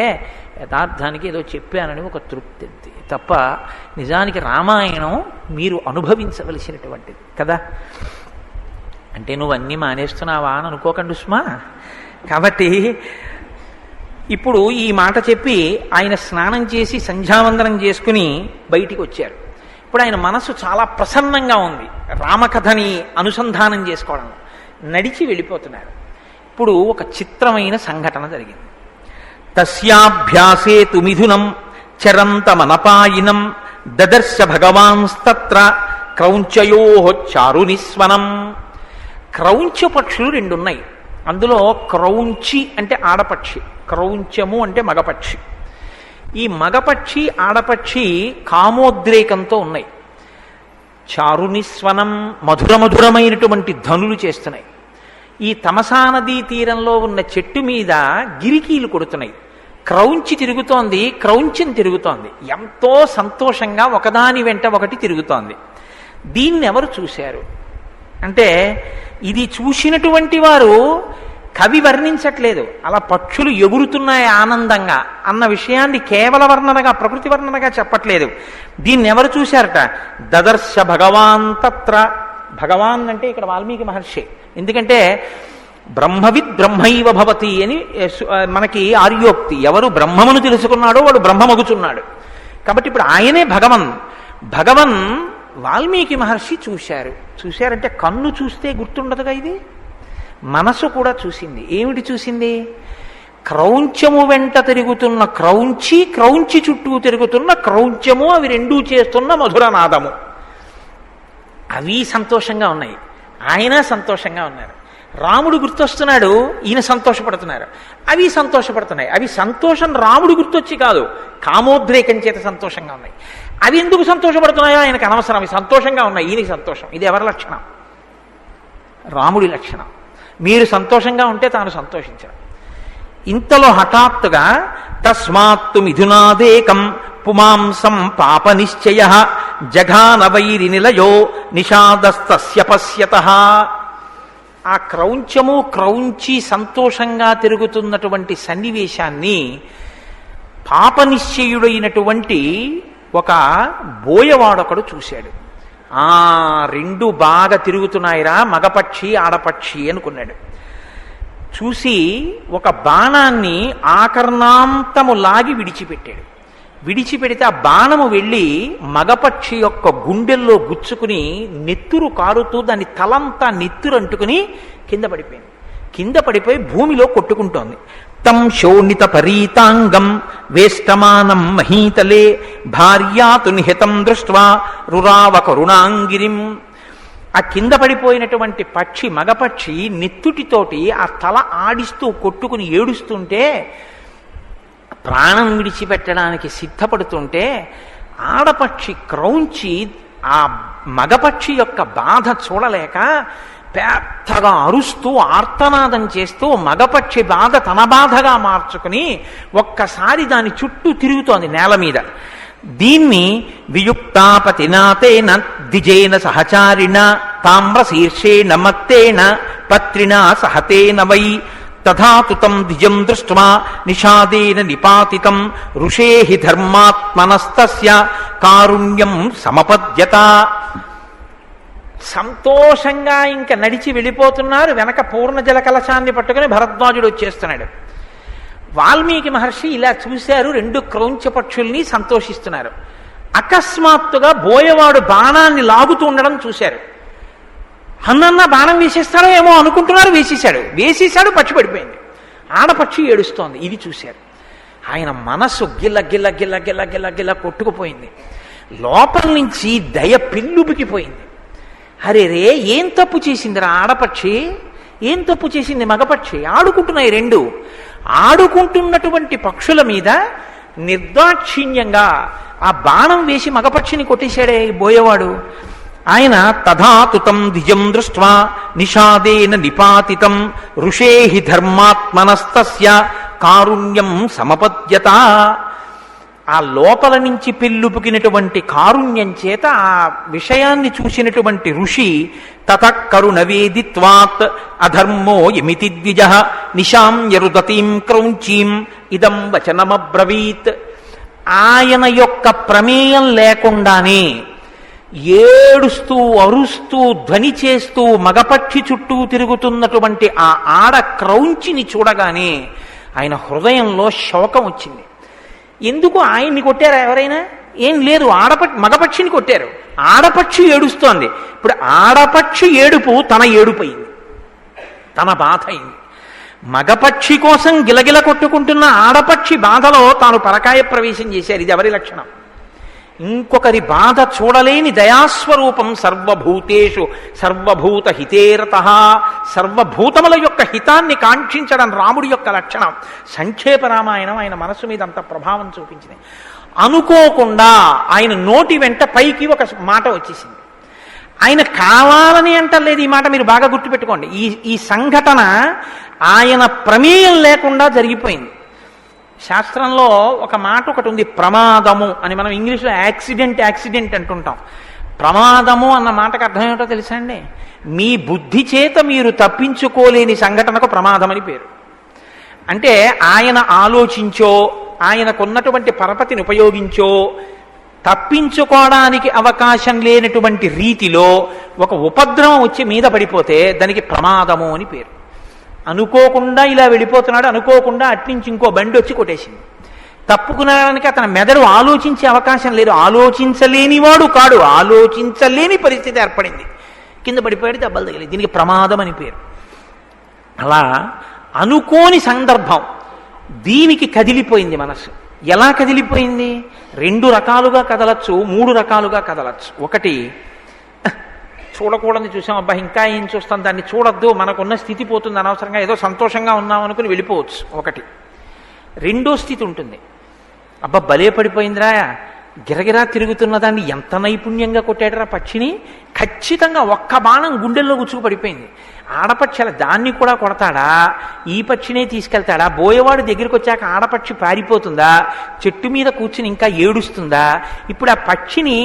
యథార్థానికి ఏదో చెప్పానని ఒక తృప్తి తప్ప నిజానికి రామాయణం మీరు అనుభవించవలసినటువంటిది కదా. అంటే నువ్వు అన్నీ మానేస్తున్నావా అని అనుకోకండి సుమా. కాబట్టి ఇప్పుడు ఈ మాట చెప్పి ఆయన స్నానం చేసి సంధ్యావందనం చేసుకుని బయటికి వచ్చారు. ఇప్పుడు ఆయన మనసు చాలా ప్రసన్నంగా ఉంది రామకథని అనుసంధానం చేసుకోవడం. నడిచి వెళ్ళిపోతున్నారు. ఇప్పుడు ఒక చిత్రమైన సంఘటన జరిగింది. తస్యాభ్యాసే తుమిథునం చరంతమనపాయినం దదర్శ భగవాన్స్తత్ర క్రౌంచయో చారునిస్వనం. క్రౌంచ పక్షులు 2 ఉన్నాయి. అందులో క్రౌంచి అంటే ఆడపక్షి, క్రౌంచము అంటే మగపక్షి. ఈ మగపక్షి ఆడపక్షి కామోద్రేకంతో ఉన్నాయి. చారునిస్వనం మధురమధురమైనటువంటి ధనులు చేస్తున్నాయి. ఈ తమసా నదీ తీరంలో ఉన్న చెట్టు మీద గిరికీలు కొడుతున్నాయి. క్రౌంచి తిరుగుతోంది, క్రౌంచిం తిరుగుతోంది. ఎంతో సంతోషంగా ఒకదాని వెంట ఒకటి తిరుగుతోంది. దీన్ని ఎవరు చూశారు అంటే ఇది చూసినటువంటి వారు కవి వర్ణించట్లేదు. అలా పక్షులు ఎగురుతున్నాయి ఆనందంగా అన్న విషయాన్ని కేవల వర్ణనగా, ప్రకృతి వర్ణనగా చెప్పట్లేదు. దీన్ని ఎవరు చూశారట? దదర్శ భగవాన్ తత్ర. భగవాన్ అంటే ఇక్కడ వాల్మీకి మహర్షి. ఎందుకంటే బ్రహ్మవిద్ బ్రహ్మైవ భవతి అని మనకి ఆర్యోక్తి. ఎవరు బ్రహ్మమును తెలుసుకున్నాడో వాడు బ్రహ్మమగుచున్నాడు. కాబట్టి ఇప్పుడు ఆయనే భగవన్. భగవన్ వాల్మీకి మహర్షి చూశారు. చూశారంటే కన్ను చూస్తే గుర్తుండదుగా, ఇది మనసు కూడా చూసింది. ఏమిటి చూసింది? క్రౌంచము వెంట తిరుగుతున్న క్రౌంచి, క్రౌంచి చుట్టూ తిరుగుతున్న క్రౌంచము, అవి రెండూ చేస్తున్న మధురనాదము. అవి సంతోషంగా ఉన్నాయి, ఆయన సంతోషంగా ఉన్నారు. రాముడు గుర్తొస్తున్నాడు, ఈయన సంతోషపడుతున్నారు. అవి సంతోషపడుతున్నాయి. అవి సంతోషం రాముడు గుర్తొచ్చి కాదు, కామోద్రేకం చేత సంతోషంగా ఉన్నాయి. అవి ఎందుకు సంతోషపడుతున్నాయో ఆయనకు అనవసరం. అవి సంతోషంగా ఉన్నాయి, ఈయనకి సంతోషం. ఇది ఎవరి లక్షణం? రాముడి లక్షణం. మీరు సంతోషంగా ఉంటే తాను సంతోషించరు. ఇంతలో హఠాత్తుగా తస్మాత్తు మిథునాదేకం పుమాంసం పాప నిశ్చయ జఘాన వైరి నిలయో నిషాదస్తస్య పశ్యతః. ఆ క్రౌంచము క్రౌంచి సంతోషంగా తిరుగుతున్నటువంటి సన్నివేశాన్ని పాపనిశ్చయుడైనటువంటి ఒక బోయవాడొకడు చూశాడు. ఆ 2 బాగా తిరుగుతున్నాయిరా, మగపక్షి ఆడపక్షి అనుకున్నాడు. చూసి ఒక బాణాన్ని ఆకర్ణాంతము లాగి విడిచిపెట్టాడు. విడిచిపెడితే ఆ బాణము వెళ్ళి మగపక్షి యొక్క గుండెల్లో గుచ్చుకుని నెత్తురు కారుతూ దాని తలంతా నెత్తురు అంటుకుని కింద పడిపోయింది. కింద పడిపోయి భూమిలో కొట్టుకుంటోంది. తం శోణిత పరీతాంగం వేష్టమానం మహీతలే భార్యాతు నిహితం దృష్ట్వా రురావ కరుణాంగిరిం. ఆ కింద పడిపోయినటువంటి పక్షి, మగపక్షి నెత్తుటితోటి ఆ తల ఆడిస్తూ కొట్టుకుని ఏడుస్తుంటే, ప్రాణం విడిచిపెట్టడానికి సిద్ధపడుతుంటే, ఆడపక్షి క్రౌంచి ఆ మగపక్షి యొక్క బాధ చూడలేక పెద్దగా అరుస్తూ ఆర్తనాదం చేస్తూ మగపక్షి బాధ తన బాధగా మార్చుకుని ఒక్కసారి దాని చుట్టూ తిరుగుతోంది నేల మీద. దీన్ని వియుక్తాపతినాతేన ద్విజేన సహచారిణ తామ్రశీర్షేణ మత్తేన పత్రిణ సహతేన వై తథాతుతం ద్విజం దృష్ట్వా నిషాదేన నిపాతితం ఋషేహి ధర్మాత్మనస్తస్య కారుణ్యం సమపద్యత. సంతోషంగా ఇంకా నడిచి వెళ్ళిపోతున్నారు. వెనక పూర్ణ జల కలశాన్ని పట్టుకుని భరద్వాజుడు వచ్చేస్తున్నాడు. వాల్మీకి మహర్షి ఇలా చూశారు, రెండు క్రౌంచ పక్షుల్ని సంతోషిస్తున్నారు. అకస్మాత్తుగా బోయవాడు బాణాన్ని లాగుతూ ఉండడం చూశారు. అన్న బాణం వేసేస్తాడో ఏమో అనుకుంటున్నారు, వేసేశాడు, పక్షి పడిపోయింది. ఆడపక్షి ఏడుస్తోంది. ఇది చూశారు. ఆయన మనస్సు గిల్ల గిల్ల గిల్ల గిల్ల గిల్ల గిల్ల కొట్టుకుపోయింది. లోపల నుంచి దయ పిల్లుబికిపోయింది. అరే రే, ఏం తప్పు చేసిందిరా ఆడపక్షి, ఏం తప్పు చేసింది మగపక్షి? ఆడుకుంటున్నాయి రెండు. ఆడుకుంటున్నటువంటి పక్షుల మీద నిర్దాక్షిణ్యంగా ఆ బాణం వేసి మగపక్షిని కొట్టేశాడే బోయేవాడు. ఆయన తథాతుతం ద్విజం దృష్ట్వా నిషాదేన నిపాతితం ఋషేహి ధర్మాత్మనస్తస్య కారుణ్యం సమపద్యత. ఆ లోపల నుంచి పెళ్ళుపుకినటువంటి కారుణ్యం చేత ఆ విషయాన్ని చూసినటువంటి ఋషి తత కరుణవేదిత్వాత్ అధర్మో యమితి ద్విజ నిశాంయరుదతీం క్రౌంచీం ఇదం వచనమబ్రవీత్. ఆయన యొక్క ప్రమేయం లేకుండానే ఏడుస్తూ అరుస్తూ ధ్వని చేస్తూ మగపక్షి చుట్టూ తిరుగుతున్నటువంటి ఆ ఆడ క్రౌంచిని చూడగానే ఆయన హృదయంలో శోకం వచ్చింది. ఎందుకు ఆయన్ని కొట్టారా ఎవరైనా? ఏం లేదు, మగపక్షిని కొట్టారు. ఆడపక్షి ఏడుస్తోంది. ఇప్పుడు ఆడపక్షి ఏడుపు తన ఏడుపయింది, తన బాధ అయింది. మగపక్షి కోసం గిలగిల కొట్టుకుంటున్న ఆడపక్షి బాధలో తాను పరకాయ ప్రవేశం చేశారు. ఇది ఎవరి లక్షణం? ఇంకొకరి బాధ చూడలేని దయాస్వరూపం. సర్వభూతేషు సర్వభూత హితేరతః. సర్వభూతముల యొక్క హితాన్ని కాంక్షించడం రాముడి యొక్క లక్షణం. సంక్షేప రామాయణం ఆయన మనసు మీద అంత ప్రభావం చూపించింది. అనుకోకుండా ఆయన నోటి వెంట పైకి ఒక మాట వచ్చేసింది. ఆయన కావాలని అంటలేదు. ఈ మాట మీరు బాగా గుర్తుపెట్టుకోండి. ఈ సంఘటన ఆయన ప్రమేయం లేకుండా జరిగిపోయింది. శాస్త్రంలో ఒక మాట ఒకటి ఉంది, ప్రమాదము అని. మనం ఇంగ్లీష్లో యాక్సిడెంట్ అంటుంటాం. ప్రమాదము అన్న మాటకు అర్థం ఏమిటో తెలుసా అండి? మీ బుద్ధి చేత మీరు తప్పించుకోలేని సంఘటనకు ప్రమాదం అని పేరు. అంటే ఆయన ఆలోచించో, ఆయనకున్నటువంటి పరపతిని ఉపయోగించో తప్పించుకోవడానికి అవకాశం లేనటువంటి రీతిలో ఒక ఉపద్రవం వచ్చి మీద పడిపోతే దానికి ప్రమాదము అని పేరు. అనుకోకుండా ఇలా వెళ్ళిపోతున్నాడు, అనుకోకుండా అట్నుంచి ఇంకో బండి వచ్చి కొట్టేసింది. తప్పుకునడానికి అతని మెదడు ఆలోచించే అవకాశం లేదు. ఆలోచించలేనివాడు కాడు, ఆలోచించలేని పరిస్థితి ఏర్పడింది. కింద పడిపోయాడు, దెబ్బలు తగిలి. దీనికి ప్రమాదం అని పేరు. అలా అనుకోని సందర్భం, దీనికి కదిలిపోయింది మనసు. ఎలా కదిలిపోయింది? రెండు రకాలుగా కదలచ్చు, మూడు రకాలుగా కదలచ్చు. ఒకటి, చూడకూడని చూసాం, అబ్బా ఇంకా ఏం చూస్తాం, దాన్ని చూడొద్దు, మనకున్న స్థితి పోతుంది, అనవసరంగా ఏదో సంతోషంగా ఉన్నాం అనుకుని వెళ్ళిపోవచ్చు ఒకటి. రెండో స్థితి ఉంటుంది, అబ్బా భలే పడిపోయిందిరా, గిరగిరా తిరుగుతున్న దాన్ని ఎంత నైపుణ్యంగా కొట్టాడరా పక్షిని, ఖచ్చితంగా ఒక్క బాణం గుండెల్లో గుచ్చుకు పడిపోయింది. ఆడపక్షి అలా దాన్ని కూడా కొడతాడా, ఈ పక్షినే తీసుకెళ్తాడా, బోయేవాడు దగ్గరికి వచ్చాక ఆడపక్షి పారిపోతుందా, చెట్టు మీద కూర్చుని ఇంకా ఏడుస్తుందా, ఇప్పుడు ఆ పక్షిని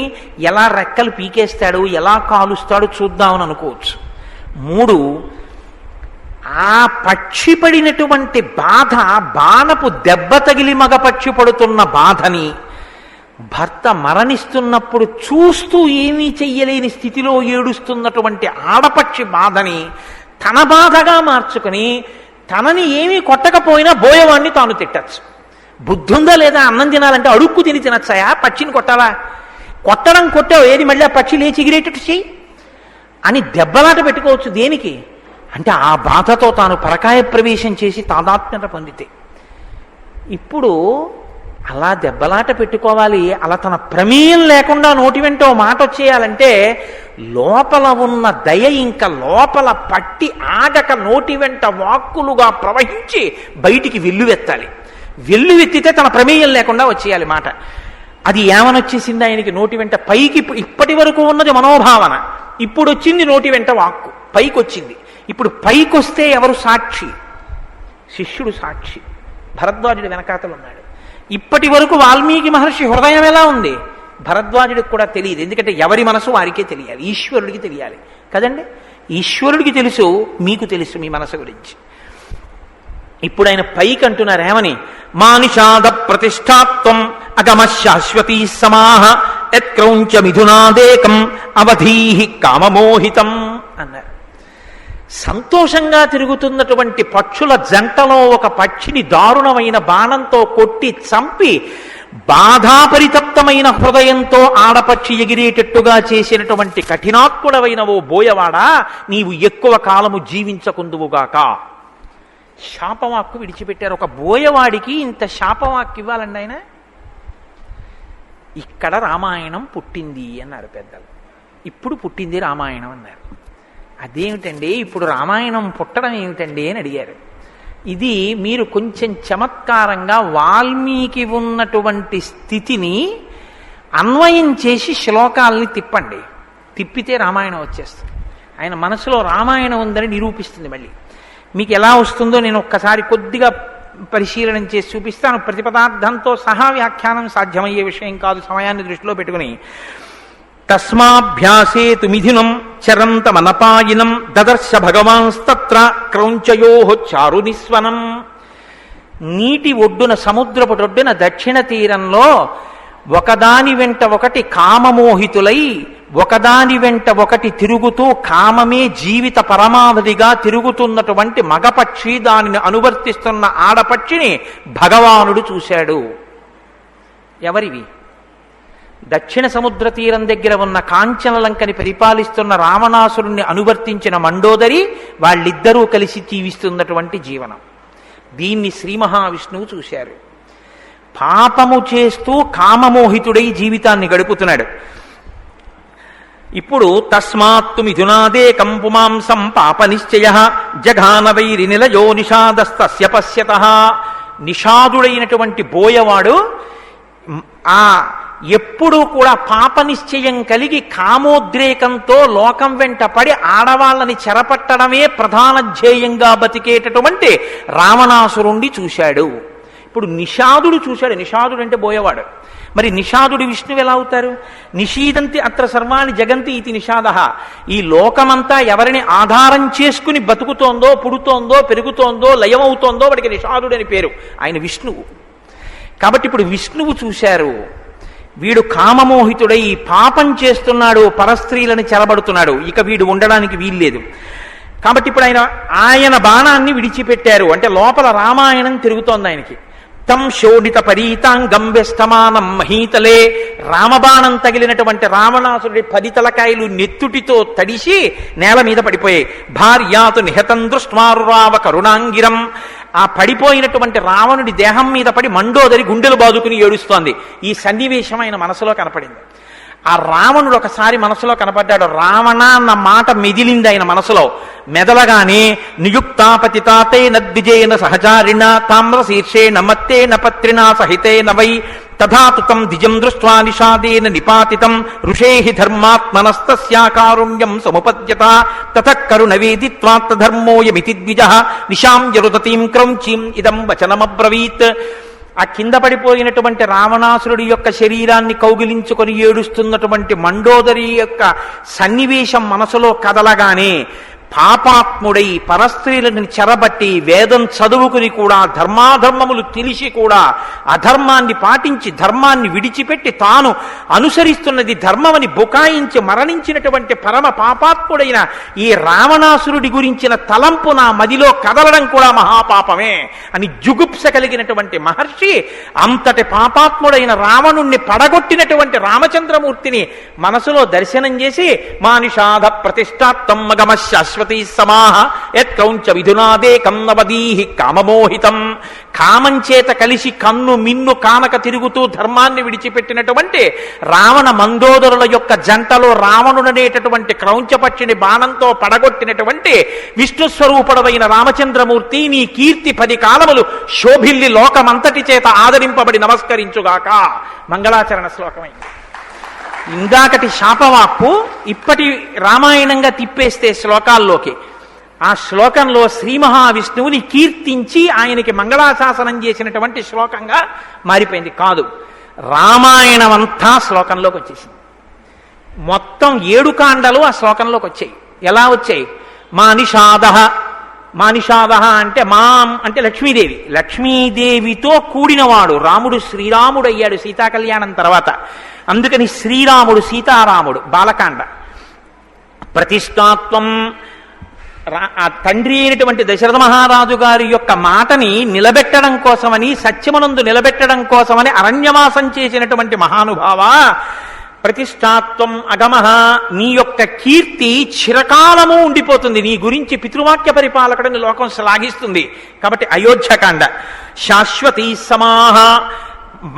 ఎలా రెక్కలు పీకేస్తాడు, ఎలా కాలుస్తాడు చూద్దామని అనుకోవచ్చు. మూడు, ఆ పక్షి పడినటువంటి బాధ, బాణపు దెబ్బ తగిలి మగపక్షి పడుతున్న బాధని, భర్త మరణిస్తున్నప్పుడు చూస్తూ ఏమీ చెయ్యలేని స్థితిలో ఏడుస్తున్నటువంటి ఆడపక్షి బాధని తన బాధగా మార్చుకుని తనని ఏమీ కొట్టకపోయినా బోయేవాడిని తాను తిట్టచ్చు. బుద్ధుందా లేదా? అన్నం తినాలంటే అడుక్కు తిని తినచ్చాయా? పక్షిని కొట్టాలా? కొట్టావు, ఏది మళ్ళీ ఆ పక్షి లేచి ఎగిరేటట్టు చెయ్యి అని దెబ్బలాట పెట్టుకోవచ్చు. దేనికి అంటే ఆ బాధతో తాను పరకాయ ప్రవేశం చేసి తాదాత్మ్యత పొందితే. ఇప్పుడు అలా దెబ్బలాట పెట్టుకోవాలి, అలా తన ప్రమేయం లేకుండా నోటి వెంట ఓ మాట వచ్చేయాలంటే లోపల ఉన్న దయ ఇంకా లోపల పట్టి ఆగక నోటి వెంట వాక్కులుగా ప్రవహించి బయటికి వెల్లువెత్తాలి. వెల్లువెత్తితే తన ప్రమేయం లేకుండా వచ్చేయాలి మాట. అది ఏమనొచ్చేసింది ఆయనకి నోటి వెంట? పైకి ఇప్పటి వరకు ఉన్నది మనోభావన, ఇప్పుడు వచ్చింది నోటి వెంట వాక్కు, పైకి వచ్చింది. ఇప్పుడు పైకొస్తే ఎవరు సాక్షి? శిష్యుడు సాక్షి, భరద్వాజుడు వెనకాతలు ఉన్నాడు. ఇప్పటి వరకు వాల్మీకి మహర్షి హృదయం ఎలా ఉంది భరద్వాజుడికి కూడా తెలియదు. ఎందుకంటే ఎవరి మనసు వారికే తెలియాలి, ఈశ్వరుడికి తెలియాలి కదండి. ఈశ్వరుడికి తెలుసు, మీకు తెలుసు మీ మనసు గురించి. ఇప్పుడు ఆయన పైకి అంటున్నారు ఏమని? మానిషాద ప్రతిష్టాత్వం అగమ శాశ్వతీ సమాహ యత్క్రౌంచ మిథునాదేకం అవధీహి కామమోహితం అన్నారు. సంతోషంగా తిరుగుతున్నటువంటి పక్షుల జంటలో ఒక పక్షిని దారుణమైన బాణంతో కొట్టి చంపి బాధాపరితప్తమైన హృదయంతో ఆడపక్షి ఎగిరేటట్టుగా చేసినటువంటి కఠినాత్ముడవైన ఓ బోయవాడా, నీవు ఎక్కువ కాలము జీవించకుందువుగాక. శాపవాక్కు విడిచిపెట్టారు. ఒక బోయవాడికి ఇంత శాపవాక్కు ఇవ్వాలండి ఆయన? ఇక్కడ రామాయణం పుట్టింది అన్నారు పెద్దలు. ఇప్పుడు పుట్టింది రామాయణం అన్నారు. అదేమిటండి ఇప్పుడు రామాయణం పుట్టడం ఏమిటండి అని అడిగారు. ఇది మీరు కొంచెం చమత్కారంగా వాల్మీకి ఉన్నటువంటి స్థితిని అన్వయం చేసి శ్లోకాలని తిప్పండి. తిప్పితే రామాయణం వచ్చేస్తుంది. ఆయన మనసులో రామాయణం ఉందని నిరూపిస్తుంది. మళ్ళీ మీకు ఎలా వస్తుందో నేను ఒక్కసారి కొద్దిగా పరిశీలన చేసి చూపిస్తాను. ప్రతిపదార్థంతో సహా వ్యాఖ్యానం సాధ్యమయ్యే విషయం కాదు, సమయాన్ని దృష్టిలో పెట్టుకుని. తస్మాభ్యాసేతు మిథునం చరంతమనపాయినం దదర్శ భగవాన్స్తత్ర క్రౌంచయో చారునిస్వనం. నీటి ఒడ్డున, సముద్రపుటొడ్డున దక్షిణ తీరంలో ఒకదాని వెంట ఒకటి కామమోహితులై ఒకదాని వెంట ఒకటి తిరుగుతూ కామమే జీవిత పరమావధిగా తిరుగుతున్నటువంటి మగపక్షి, దానిని అనువర్తిస్తున్న ఆడపక్షిని భగవానుడు చూశాడు. ఎవరివి? దక్షిణ సముద్ర తీరం దగ్గర ఉన్న కాంచనలంకని పరిపాలిస్తున్న రావణాసురుణ్ణి అనువర్తించిన మండోదరి, వాళ్ళిద్దరూ కలిసి జీవిస్తున్నటువంటి జీవనం. దీన్ని శ్రీ మహావిష్ణువు చూశారు. పాపము చేస్తూ కామమోహితుడై జీవితాన్ని గడుపుతున్నాడు. ఇప్పుడు తస్మాత్తు మిథునాదేకం పుమాంసం పాప నిశ్చయ జఘాన వైరి నిలయో నిషాదస్తస్య పశ్యతః. నిషాదుడైనటువంటి బోయవాడు ఆ ఎప్పుడూ కూడా పాప నిశ్చయం కలిగి కామోద్రేకంతో లోకం వెంట పడి ఆడవాళ్ళని చెరపట్టడమే ప్రధాన ధ్యేయంగా బతికేటటువంటి రావణాసురుణ్ణి చూశాడు. ఇప్పుడు నిషాదుడు చూశాడు. నిషాదుడు అంటే బోయవాడు. మరి నిషాదుడు విష్ణువు ఎలా అవుతారు? నిషీదంతి అత్ర సర్వాణి జగంతి ఇది నిషాద. ఈ లోకమంతా ఎవరిని ఆధారం చేసుకుని బతుకుతోందో, పుడుతోందో, పెరుగుతోందో, లయమవుతోందో వాడికి నిషాదుడు అని పేరు. ఆయన విష్ణువు. కాబట్టి ఇప్పుడు విష్ణువు చూశారు. వీడు కామమోహితుడై పాపం చేస్తున్నాడు, పరస్త్రీలను చెరబడుతున్నాడు, ఇక వీడు ఉండడానికి వీల్లేదు. కాబట్టి ఇప్పుడు ఆయన బాణాన్ని విడిచిపెట్టారు. అంటే లోపల రామాయణం తిరుగుతోంది ఆయనకి. తం శోణిత పరీతాంగం వ్యస్తమానం మహీతలే. రామబాణం తగిలినటువంటి రావణాసురుడి 10 తలకాయలు నెత్తుటితో తడిసి నేల మీద పడిపోయాయి. భార్యాతు నిహతం దృష్ట్వారురావ కరుణాంగిరం. ఆ పడిపోయినటువంటి రావణుడి దేహం మీద పడి మండోదరి గుండెలు బాదుకుని ఏడుస్తోంది. ఈ సన్నివేశం ఆయన మనసులో కనపడింది. ఆ రావణుడు ఒకసారి మనసులో కనపడ్డాడు. రావణ అన్న మాట మెదిలింది ఆయన మనసులో. మెదలగానే నియుక్తాపతితాతే నద్విజేన సహచారిణ తామ్ర శీర్షేణ మత్తేన పత్రినా సహితేన వై తథాతుతం ద్విజం దృష్ట్వా నిషాదేన నిపాతితం ఋషేహి ధర్మాత్మనస్తస్యాకారుణ్యం సముపద్యత తతః కరుణవేదిత్వాత్తధర్మోయమితి ద్విజః నిశాం యరుదతీం క్రౌంచీం ఇదం వచనమబ్రవీత్. ఆ కింద పడిపోయినటువంటి రావణాసురుడి యొక్క శరీరాన్ని కౌగిలించుకొని ఏడుస్తున్నటువంటి మండోదరి యొక్క సన్నివేశం మనసులో కదలగానే పాపాత్ముడై పరస్త్రీలను చెరబట్టి వేదం చదువుకుని కూడా ధర్మాధర్మములు తెలిసి కూడా అధర్మాన్ని పాటించి ధర్మాన్ని విడిచిపెట్టి తాను అనుసరిస్తున్నది ధర్మమని బుకాయించి మరణించినటువంటి పరమ పాపాత్ముడైన ఈ రావణాసురుడి గురించిన తలంపు నా మదిలో కదలడం కూడా మహాపాపమే అని జుగుప్స కలిగినటువంటి మహర్షి అంతటి పాపాత్ముడైన రావణుణ్ణి పడగొట్టినటువంటి రామచంద్రమూర్తిని మనసులో దర్శనం చేసి మానిషాధ ప్రతిష్టాత్తం మగమ శాశ్వతీ సమాహ యత్క్రౌంచ విధునాదేకం నవదీహి కామమోహితం. కామం చేత కలిసి కన్ను మిన్ను కానక తిరుగుతూ ధర్మాన్ని విడిచిపెట్టినటువంటి రావణ మందోదరుల యొక్క జంటలో రావణుడనేటటువంటి క్రౌంచపక్షిని బాణంతో పడగొట్టినటువంటి విష్ణుస్వరూపుడమైన రామచంద్రమూర్తి, నీ కీర్తి 10 కాలములు శోభిల్లి లోకమంతటి చేత ఆదరింపబడి నమస్కరించుగాక. మంగళాచరణ శ్లోకమైంది. ఇందాకటి శాపవాక్కు ఇప్పటి రామాయణంగా తిప్పేస్తే శ్లోకాల్లోకి, ఆ శ్లోకంలో శ్రీ మహావిష్ణువుని కీర్తించి ఆయనకి మంగళాశాసనం చేసినటువంటి శ్లోకంగా మారిపోయింది. కాదు, రామాయణం అంతా శ్లోకంలోకి వచ్చేసింది. మొత్తం 7 కాండలు ఆ శ్లోకంలోకి వచ్చాయి. ఎలా వచ్చాయి? మా నిషాద మానిషాదహ అంటే మాం అంటే లక్ష్మీదేవి, లక్ష్మీదేవితో కూడినవాడు రాముడు. శ్రీరాముడు అయ్యాడు సీతా కళ్యాణం తర్వాత. అందుకని శ్రీరాముడు సీతారాముడు. బాలకాండ. ప్రతిష్టాత్వం ఆ తండ్రి అయినటువంటి దశరథ మహారాజు గారి యొక్క మాటని నిలబెట్టడం కోసమని, సత్యమునందు నిలబెట్టడం కోసమని అరణ్యవాసం చేసినటువంటి మహానుభావ. ప్రతిష్టాత్వం అగమః, నీ యొక్క కీర్తి చిరకాలము ఉండిపోతుంది. నీ గురించి పితృవాక్య పరిపాలకుడిని లోకం శ్లాఘిస్తుంది. కాబట్టి అయోధ్యకాండ. శాశ్వతీ సమాహ,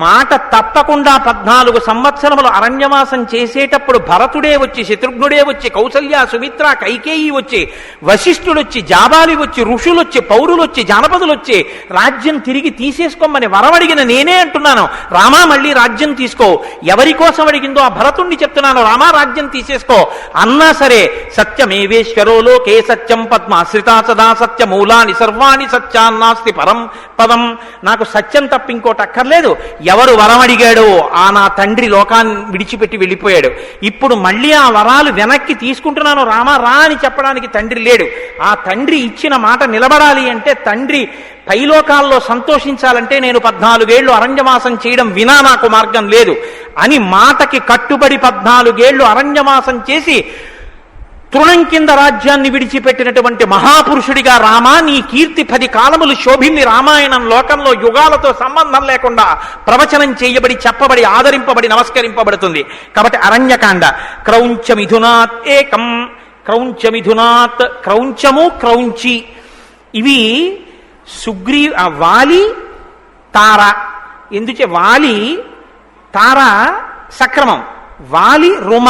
మాట తప్పకుండా 14 సంవత్సరములు అరణ్యవాసం చేసేటప్పుడు భరతుడే వచ్చి, శత్రుఘ్నుడే వచ్చి, కౌసల్య, సుమిత్ర, కైకేయి వచ్చి, వశిష్ఠుడొచ్చి, జాబాలి వచ్చి, ఋషులొచ్చి, పౌరులొచ్చి, జానపదులొచ్చి రాజ్యం తిరిగి తీసేసుకోమని వరమడిగిన నేనే అంటున్నాను, రామా మళ్ళీ రాజ్యం తీసుకో. ఎవరి కోసం అడిగిందో ఆ భరతుణ్ణి చెప్తున్నాను, రామా రాజ్యం తీసేసుకో అన్నా సరే, సత్యమేవేశ్వరో లోకే సత్యం పద్మాశ్రితా సదా సత్యమూలాని సర్వాణి సత్యాన్నాస్తి పరం పదం. నాకు సత్యం తప్ప ఇంకోటి అక్కర్లేదు. ఎవరు వరం అడిగాడో ఆ నా తండ్రి లోకాన్ని విడిచిపెట్టి వెళ్ళిపోయాడు. ఇప్పుడు మళ్ళీ ఆ వరాలు వెనక్కి తీసుకుంటున్నాను, రామా రా అని చెప్పడానికి తండ్రి లేడు. ఆ తండ్రి ఇచ్చిన మాట నిలబడాలి అంటే, తండ్రి పైలోకాల్లో సంతోషించాలంటే నేను 14 ఏళ్లు అరణ్యవాసం చేయడం వినా నాకు మార్గం లేదు అని మాటకి కట్టుబడి 14 ఏళ్లు అరణ్యవాసం చేసి తృణం కింద రాజ్యాన్ని విడిచిపెట్టినటువంటి మహాపురుషుడిగా రామా, నీ కీర్తి 10 కాలములు శోభిల్ని. రామాయణం లోకంలో యుగాలతో సంబంధం లేకుండా ప్రవచనం చేయబడి, చెప్పబడి, ఆదరింపబడి, నమస్కరింపబడుతుంది. కాబట్టి అరణ్యకాండ. క్రౌంచమిథునాత్ ఏకం, క్రౌంచమిథునాత్, క్రౌంచము క్రౌంచి ఇవి వాలి తార. ఎందుచే వాలి తార సక్రమం, వాలి రుమ.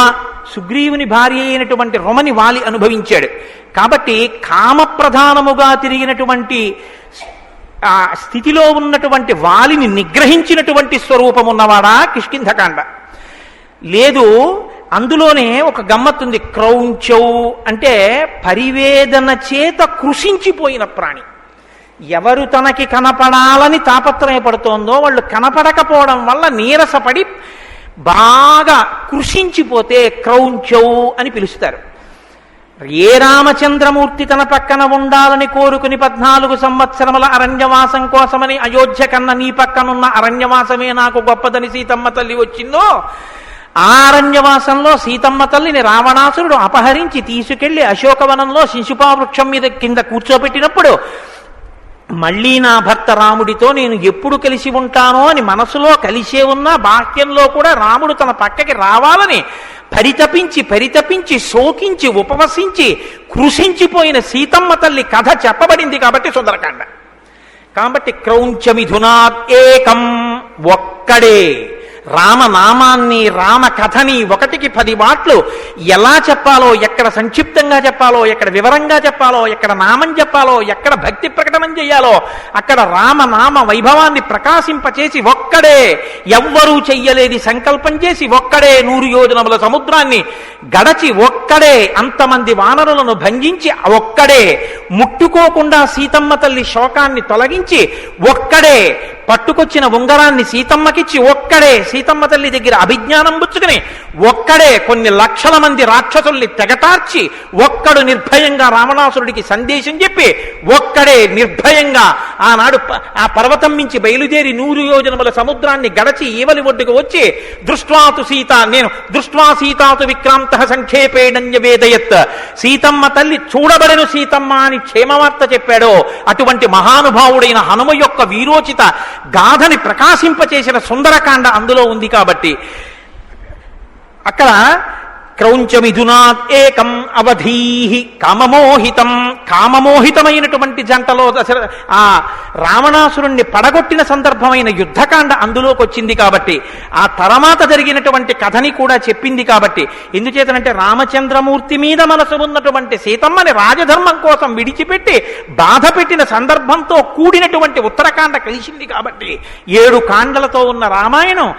సుగ్రీవుని భార్య అయినటువంటి రుమని వాలి అనుభవించాడు. కాబట్టి కామప్రధానముగా తిరిగినటువంటి ఆ స్థితిలో ఉన్నటువంటి వాలిని నిగ్రహించినటువంటి స్వరూపం ఉన్నవాడా కిష్కింధకాండ. లేదు, అందులోనే ఒక గమ్మత్తుంది. క్రౌంచౌ అంటే పరివేదన చేత కృషించిపోయిన ప్రాణి. ఎవరు తనకి కనపడాలని తాపత్రయపడుతోందో వాళ్ళు కనపడకపోవడం వల్ల నీరసపడి బాగా కృషించిపోతే క్రౌంచౌ అని పిలుస్తారు. ఏ రామచంద్రమూర్తి తన పక్కన ఉండాలని కోరుకుని 14 సంవత్సరముల అరణ్యవాసం కోసమని అయోధ్య కన్నా నీ పక్కనున్న అరణ్యవాసమే నాకు గొప్పదని సీతమ్మ తల్లి వచ్చిందో, ఆ అరణ్యవాసంలో సీతమ్మ తల్లిని రావణాసురుడు అపహరించి తీసుకెళ్లి అశోకవనంలో శిశుపావృక్షం మీద కింద కూర్చోబెట్టినప్పుడు, మళ్ళీ నా భర్త రాముడితో నేను ఎప్పుడు కలిసి ఉంటానో అని మనసులో కలిసే ఉన్నా బాహ్యంలో కూడా రాముడు తన పక్కకి రావాలని పరితపించి పరితపించి శోకించి ఉపవసించి కృషించిపోయిన సీతమ్మ తల్లి కథ చెప్పబడింది. కాబట్టి సుందరకాండ. కాబట్టి క్రౌంచమిథునాత్ ఏకం, ఒక్కడే రామనామాన్ని, రామ కథని 1కి 10 మాటలు ఎలా చెప్పాలో, ఎక్కడ సంక్షిప్తంగా చెప్పాలో, ఎక్కడ వివరంగా చెప్పాలో, ఎక్కడ నామం చెప్పాలో, ఎక్కడ భక్తి ప్రకటనం చేయాలో అక్కడ రామనామ వైభవాన్ని ప్రకాశింపచేసి ఒక్కడే, ఎవ్వరూ చెయ్యలేది సంకల్పం చేసి ఒక్కడే 100 యోజనముల సముద్రాన్ని గడచి ఒక్కడే అంతమంది వానరులను భంజించి ఒక్కడే ముట్టుకోకుండా సీతమ్మ తల్లి శోకాన్ని తొలగించి ఒక్కడే పట్టుకొచ్చిన ఉంగరాన్ని సీతమ్మకిచ్చి ఒక్కడే సీతమ్మ తల్లి దగ్గర అభిజ్ఞానం పుచ్చుకుని ఒక్కడే కొన్ని లక్షల మంది రాక్షసుల్ని తెగటార్చి ఒక్కడు నిర్భయంగా రావణాసురుడికి సందేశం చెప్పి ఒక్కడే నిర్భయంగా ఆనాడు ఆ పర్వతం నుంచి బయలుదేరి 100 యోజనముల సముద్రాన్ని గడచి ఈవలి ఒడ్డుకు వచ్చి దృష్ట్వాతు సీత, నేను దృష్ట్వా సీతాతు విక్రాంత సంక్షేపేణ్య వేదయత్, సీతమ్మ తల్లి చూడబడను సీతమ్మ అని క్షేమవార్త చెప్పాడో అటువంటి మహానుభావుడైన హనుమ యొక్క వీరోచిత గాథని ప్రకాశింపచేసిన సుందరకాండ అందులో ఉంది. కాబట్టి అక్కడ క్రౌంచమిథునాత్ ఏకం అవధీహి కామమోహితం, కామమోహితమైనటువంటి జంటలో ఆ రావణాసురుణ్ణి పడగొట్టిన సందర్భమైన యుద్ధకాండ అందులోకి వచ్చింది. కాబట్టి ఆ తర్వాత జరిగినటువంటి కథని కూడా చెప్పింది. కాబట్టి ఎందుచేతనంటే రామచంద్రమూర్తి మీద మనసు ఉన్నటువంటి సీతమ్మని రాజధర్మం కోసం విడిచిపెట్టి బాధ పెట్టిన సందర్భంతో కూడినటువంటి ఉత్తరకాండ కలిసింది. కాబట్టి 7 కాండలతో ఉన్న రామాయణం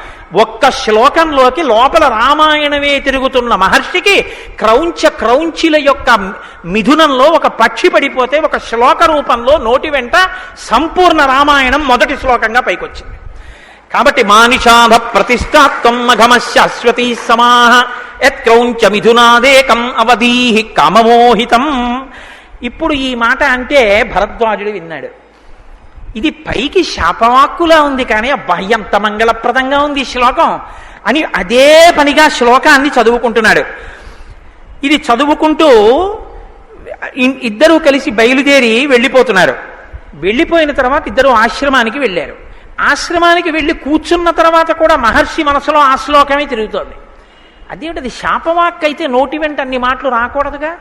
ఒక్క శ్లోకంలోకి లోపల రామాయణమే తిరుగుతున్న మహర్షికి క్రౌంచిల యొక్క మిథునంలో ఒక పక్షి పడిపోతే ఒక శ్లోక రూపంలో నోటి వెంట సంపూర్ణ రామాయణం మొదటి శ్లోకంగా పైకొచ్చింది. కాబట్టి మానిషాధ ప్రతిష్టాత్వం మఘమ శాశ్వతీ సమాహ యత్క్రౌంచ మిథునాదేకం అవధీహి కామమోహితం. ఇప్పుడు ఈ మాట అంటే భరద్వాజుడు విన్నాడు. ఇది పైకి శాపవాక్కులా ఉంది, కానీ అబ్బా ఎంత మంగళప్రదంగా ఉంది ఈ శ్లోకం అని అదే పనిగా శ్లోకాన్ని చదువుకుంటున్నాడు. ఇది చదువుకుంటూ ఇద్దరూ కలిసి బయలుదేరి వెళ్ళిపోతున్నారు. వెళ్ళిపోయిన తర్వాత ఇద్దరు ఆశ్రమానికి వెళ్ళారు. ఆశ్రమానికి వెళ్ళి కూర్చున్న తర్వాత కూడా మహర్షి మనసులో ఆ శ్లోకమే తిరుగుతోంది. అదేమిటది శాపవాక్ అయితే నోటి వెంట అన్ని మాటలు రాకూడదుగా,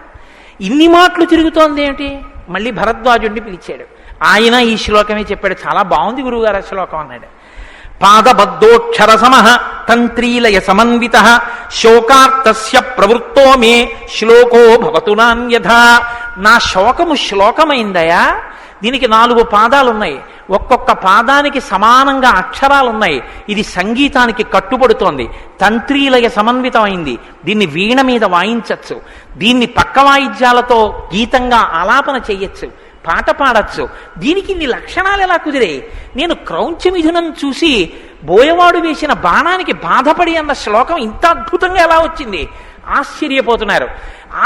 ఇన్ని మాటలు తిరుగుతోంది ఏమిటి? మళ్ళీ భరద్వాజుడిని పిలిచాడు. ఆయన ఈ శ్లోకమే చెప్పాడు. చాలా బాగుంది గురువుగారు ఆ శ్లోకం అన్నాడు. పాదబద్ధోక్షర సమః తంత్రీలయ సమన్విత శోకార్తస్య ప్రవృత్తో మే శ్లోకో భవతు నాన్యథా. నా శోకము శ్లోకమైందయా. దీనికి 4 పాదాలున్నాయి, ఒక్కొక్క పాదానికి సమానంగా అక్షరాలున్నాయి. ఇది సంగీతానికి కట్టుబడుతోంది, తంత్రీలయ సమన్వితమైంది. దీన్ని వీణ మీద వాయించచ్చు, దీన్ని పక్క వాయిద్యాలతో గీతంగా ఆలాపన చెయ్యొచ్చు, పాట పాడచ్చు. దీనికి ఇన్ని లక్షణాలు ఎలా కుదిరే? నేను క్రౌంచ మిథునం చూసి బోయవాడు వేసిన బాణానికి బాధపడి అన్న శ్లోకం ఇంత అద్భుతంగా ఎలా వచ్చింది? ఆశ్చర్యపోతున్నారు.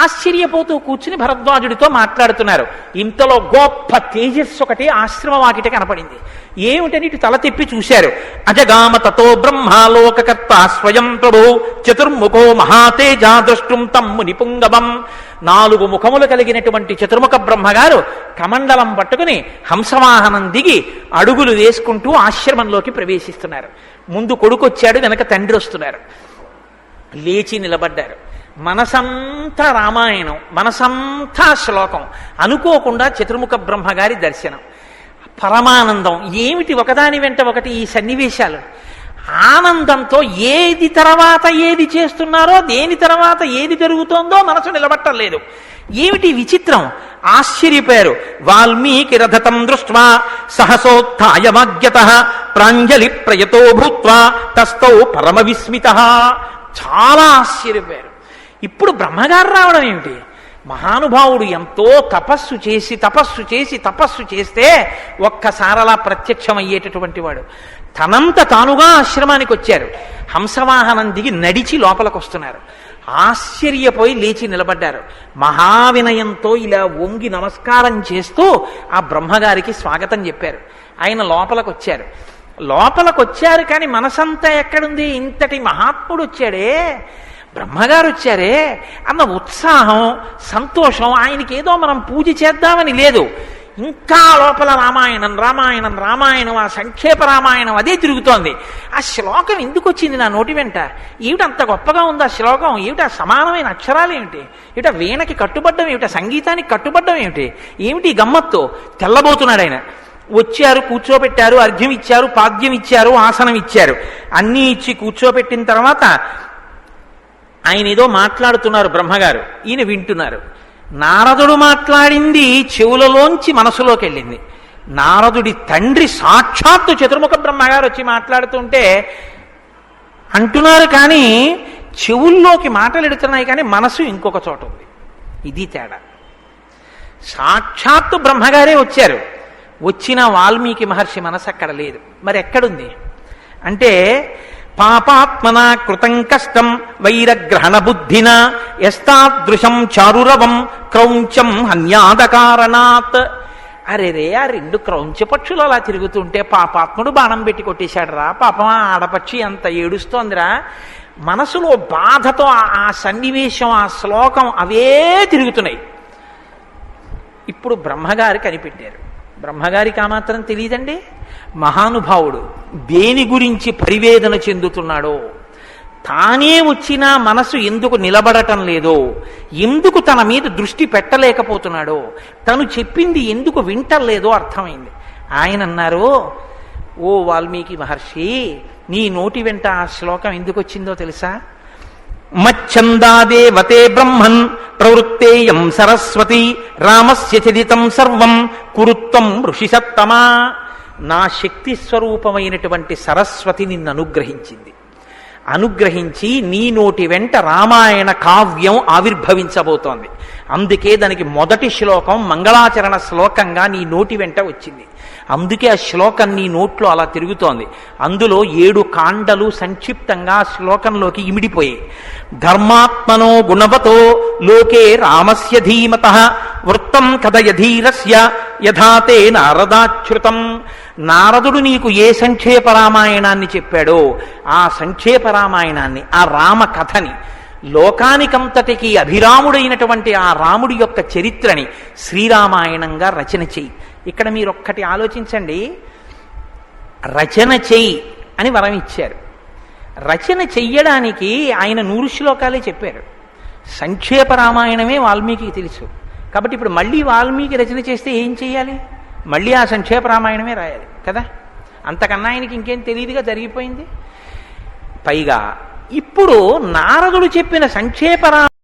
ఆశ్చర్యపోతూ కూర్చుని భరద్వాజుడితో మాట్లాడుతున్నారు. ఇంతలో గొప్ప తేజస్సు ఒకటి ఆశ్రమ వాకిట కనపడింది. ఏమిటని ఇటు తల తిప్పి చూశారు. అజగామ తతో బ్రహ్మాలోకకర్త స్వయం ప్రభు చతుర్ముఖో మహాతేజ ద్రష్టుం తం మునిపుంగవం. 4 ముఖములు కలిగినటువంటి చతుర్ముఖ బ్రహ్మగారు కమండలం పట్టుకుని హంసవాహనం దిగి అడుగులు వేసుకుంటూ ఆశ్రమంలోకి ప్రవేశిస్తున్నారు. ముందు కొడుకు వచ్చాడు, వెనక తండ్రి వస్తున్నారు. లేచి నిలబడ్డారు. మనసంతా రామాయణం, మనసంతా శ్లోకం. అనుకోకుండా చతుర్ముఖ బ్రహ్మగారి దర్శనం, పరమానందం. ఏమిటి ఒకదాని వెంట ఒకటి ఈ సన్నివేశాలు? ఆనందంతో ఏది తర్వాత ఏది చేస్తున్నారో, దేని తర్వాత ఏది జరుగుతోందో మనసు నిలబట్టలేదు. ఏమిటి విచిత్రం? ఆశ్చర్యపోయారు. వాల్మీకి రథతం దృష్ట్వా సహసోత్థాయమాగ్యతః ప్రాంజలి ప్రయతో భూత్వా తస్థౌ పరమ విస్మితః. చాలా ఆశ్చర్యపోయారు. ఇప్పుడు బ్రహ్మగారు రావడం ఏమిటి? మహానుభావుడు ఎంతో తపస్సు చేసి తపస్సు చేసి తపస్సు చేస్తే ఒక్కసారలా ప్రత్యక్షమయ్యేటటువంటి వాడు తనంత తానుగా ఆశ్రమానికి వచ్చారు. హంసవాహనం దిగి నడిచి లోపలికి వస్తున్నారు. ఆశ్చర్యపోయి లేచి నిలబడ్డారు. మహావినయంతో ఇలా వంగి నమస్కారం చేస్తూ ఆ బ్రహ్మగారికి స్వాగతం చెప్పారు. ఆయన లోపలికి వచ్చారు. లోపలికి వచ్చారు, కానీ మనసంతా ఎక్కడుంది? ఇంతటి మహాత్ముడు వచ్చాడే, బ్రహ్మగారు వచ్చారే అన్న ఉత్సాహం, సంతోషం. ఆయనకి ఏదో మనం పూజ చేద్దామని లేదు. ఇంకా లోపల రామాయణం రామాయణం రామాయణం, ఆ సంక్షేప రామాయణం అదే తిరుగుతోంది. ఆ శ్లోకం ఎందుకు వచ్చింది నా నోటి వెంట? ఏమిటి అంత గొప్పగా ఉంది ఆ శ్లోకం? ఏమిటి ఆ సమానమైన అక్షరాలు ఏమిటి? ఏమిటా వీణకి కట్టుబడ్డం ఏమిటా? సంగీతానికి కట్టుబడ్డం ఏమిటి? ఏమిటి గమ్మత్తు? తెల్లబోతున్నాడు ఆయన. వచ్చారు, కూర్చోబెట్టారు, అర్ఘ్యం ఇచ్చారు, పాద్యం ఇచ్చారు, ఆసనం ఇచ్చారు. అన్నీ ఇచ్చి కూర్చోబెట్టిన తర్వాత ఆయన ఏదో మాట్లాడుతున్నారు బ్రహ్మగారు. ఈయన వింటున్నారు. నారదుడు మాట్లాడింది చెవులలోంచి మనసులోకి వెళ్ళింది. నారదుడి తండ్రి సాక్షాత్తు చతుర్ముఖ బ్రహ్మగారు వచ్చి మాట్లాడుతుంటే అంటున్నారు, కానీ చెవుల్లోకి మాటలు ఎడుతున్నాయి, కానీ మనసు ఇంకొక చోట ఉంది. ఇది తేడా. సాక్షాత్తు బ్రహ్మగారే వచ్చారు. వచ్చిన వాల్మీకి మహర్షి మనసు అక్కడ లేదు. మరి ఎక్కడుంది అంటే, పాపాత్మన కృతం కష్టం వైరగ్రహణ బుద్ధిన యస్తాదృశం చారురవం క్రౌంచం హన్యాదకారణాత్. అరేరే, ఆ 2 క్రౌంచ పక్షులు అలా తిరుగుతుంటే పాపాత్ముడు బాణం పెట్టి కొట్టేశాడు రా. పాపం ఆ ఆడపక్షి అంత ఏడుస్తోందిరా. మనసులో బాధతో ఆ సన్నివేశం, ఆ శ్లోకం అవే తిరుగుతున్నాయి. ఇప్పుడు బ్రహ్మగారు కనిపెట్టారు. బ్రహ్మగారికి ఆ మాత్రం తెలియదండి. మహానుభావుడు దేని గురించి పరివేదన చెందుతున్నాడో, తానే వచ్చినా మనసు ఎందుకు నిలబడటం లేదో, ఎందుకు తన మీద దృష్టి పెట్టలేకపోతున్నాడో, తను చెప్పింది ఎందుకు వింటలేదో అర్థమైంది. ఆయన అన్నారు, ఓ వాల్మీకి మహర్షి, నీ నోటి వెంట ఆ శ్లోకం ఎందుకు వచ్చిందో తెలుసా? మచ్చందాదేవతే బ్రహ్మన్ ప్రవృత్తేయం సరస్వతి రామస్య చరితం సర్వం కురుత్వం ఋషిసత్తమా. నా శక్తి స్వరూపమైనటువంటి సరస్వతి నిన్ను అనుగ్రహించింది. అనుగ్రహించి నీ నోటి వెంట రామాయణ కావ్యం ఆవిర్భవించబోతోంది. అందుకే దానికి మొదటి శ్లోకం మంగళాచరణ శ్లోకంగా నీ నోటి వెంట వచ్చింది. అందుకే ఆ శ్లోకం నీ నోట్లో అలా తిరుగుతోంది. అందులో 7 కాండలు సంక్షిప్తంగా ఆ శ్లోకంలోకి ఇమిడిపోయాయి. ధర్మాత్మనో గుణవతో లోకే రామస్య ధీమతః వృత్తం కథయధీరస్య యథాతే నారదాచ్యుతం. నారదుడు నీకు ఏ సంక్షేప రామాయణాన్ని చెప్పాడో ఆ సంక్షేప రామాయణాన్ని, ఆ రామ కథని, లోకానికంతటికి అభిరాముడైనటువంటి ఆ రాముడి యొక్క చరిత్రని శ్రీరామాయణంగా రచన చెయ్యి. ఇక్కడ మీరు ఒక్కటి ఆలోచించండి, రచన చెయ్యి అని వరం ఇచ్చారు. రచన చెయ్యడానికి ఆయన 100 శ్లోకాలే చెప్పారు. సంక్షేప రామాయణమే వాల్మీకి తెలుసు. కాబట్టి ఇప్పుడు మళ్ళీ వాల్మీకి రచన చేస్తే ఏం చెయ్యాలి? మళ్ళీ ఆ సంక్షేప రామాయణమే రాయాలి కదా. అంతకన్నా ఆయనకి ఇంకేం తెలియదుగా, జరిగిపోయింది. పైగా ఇప్పుడు నారదుడు చెప్పిన సంక్షేప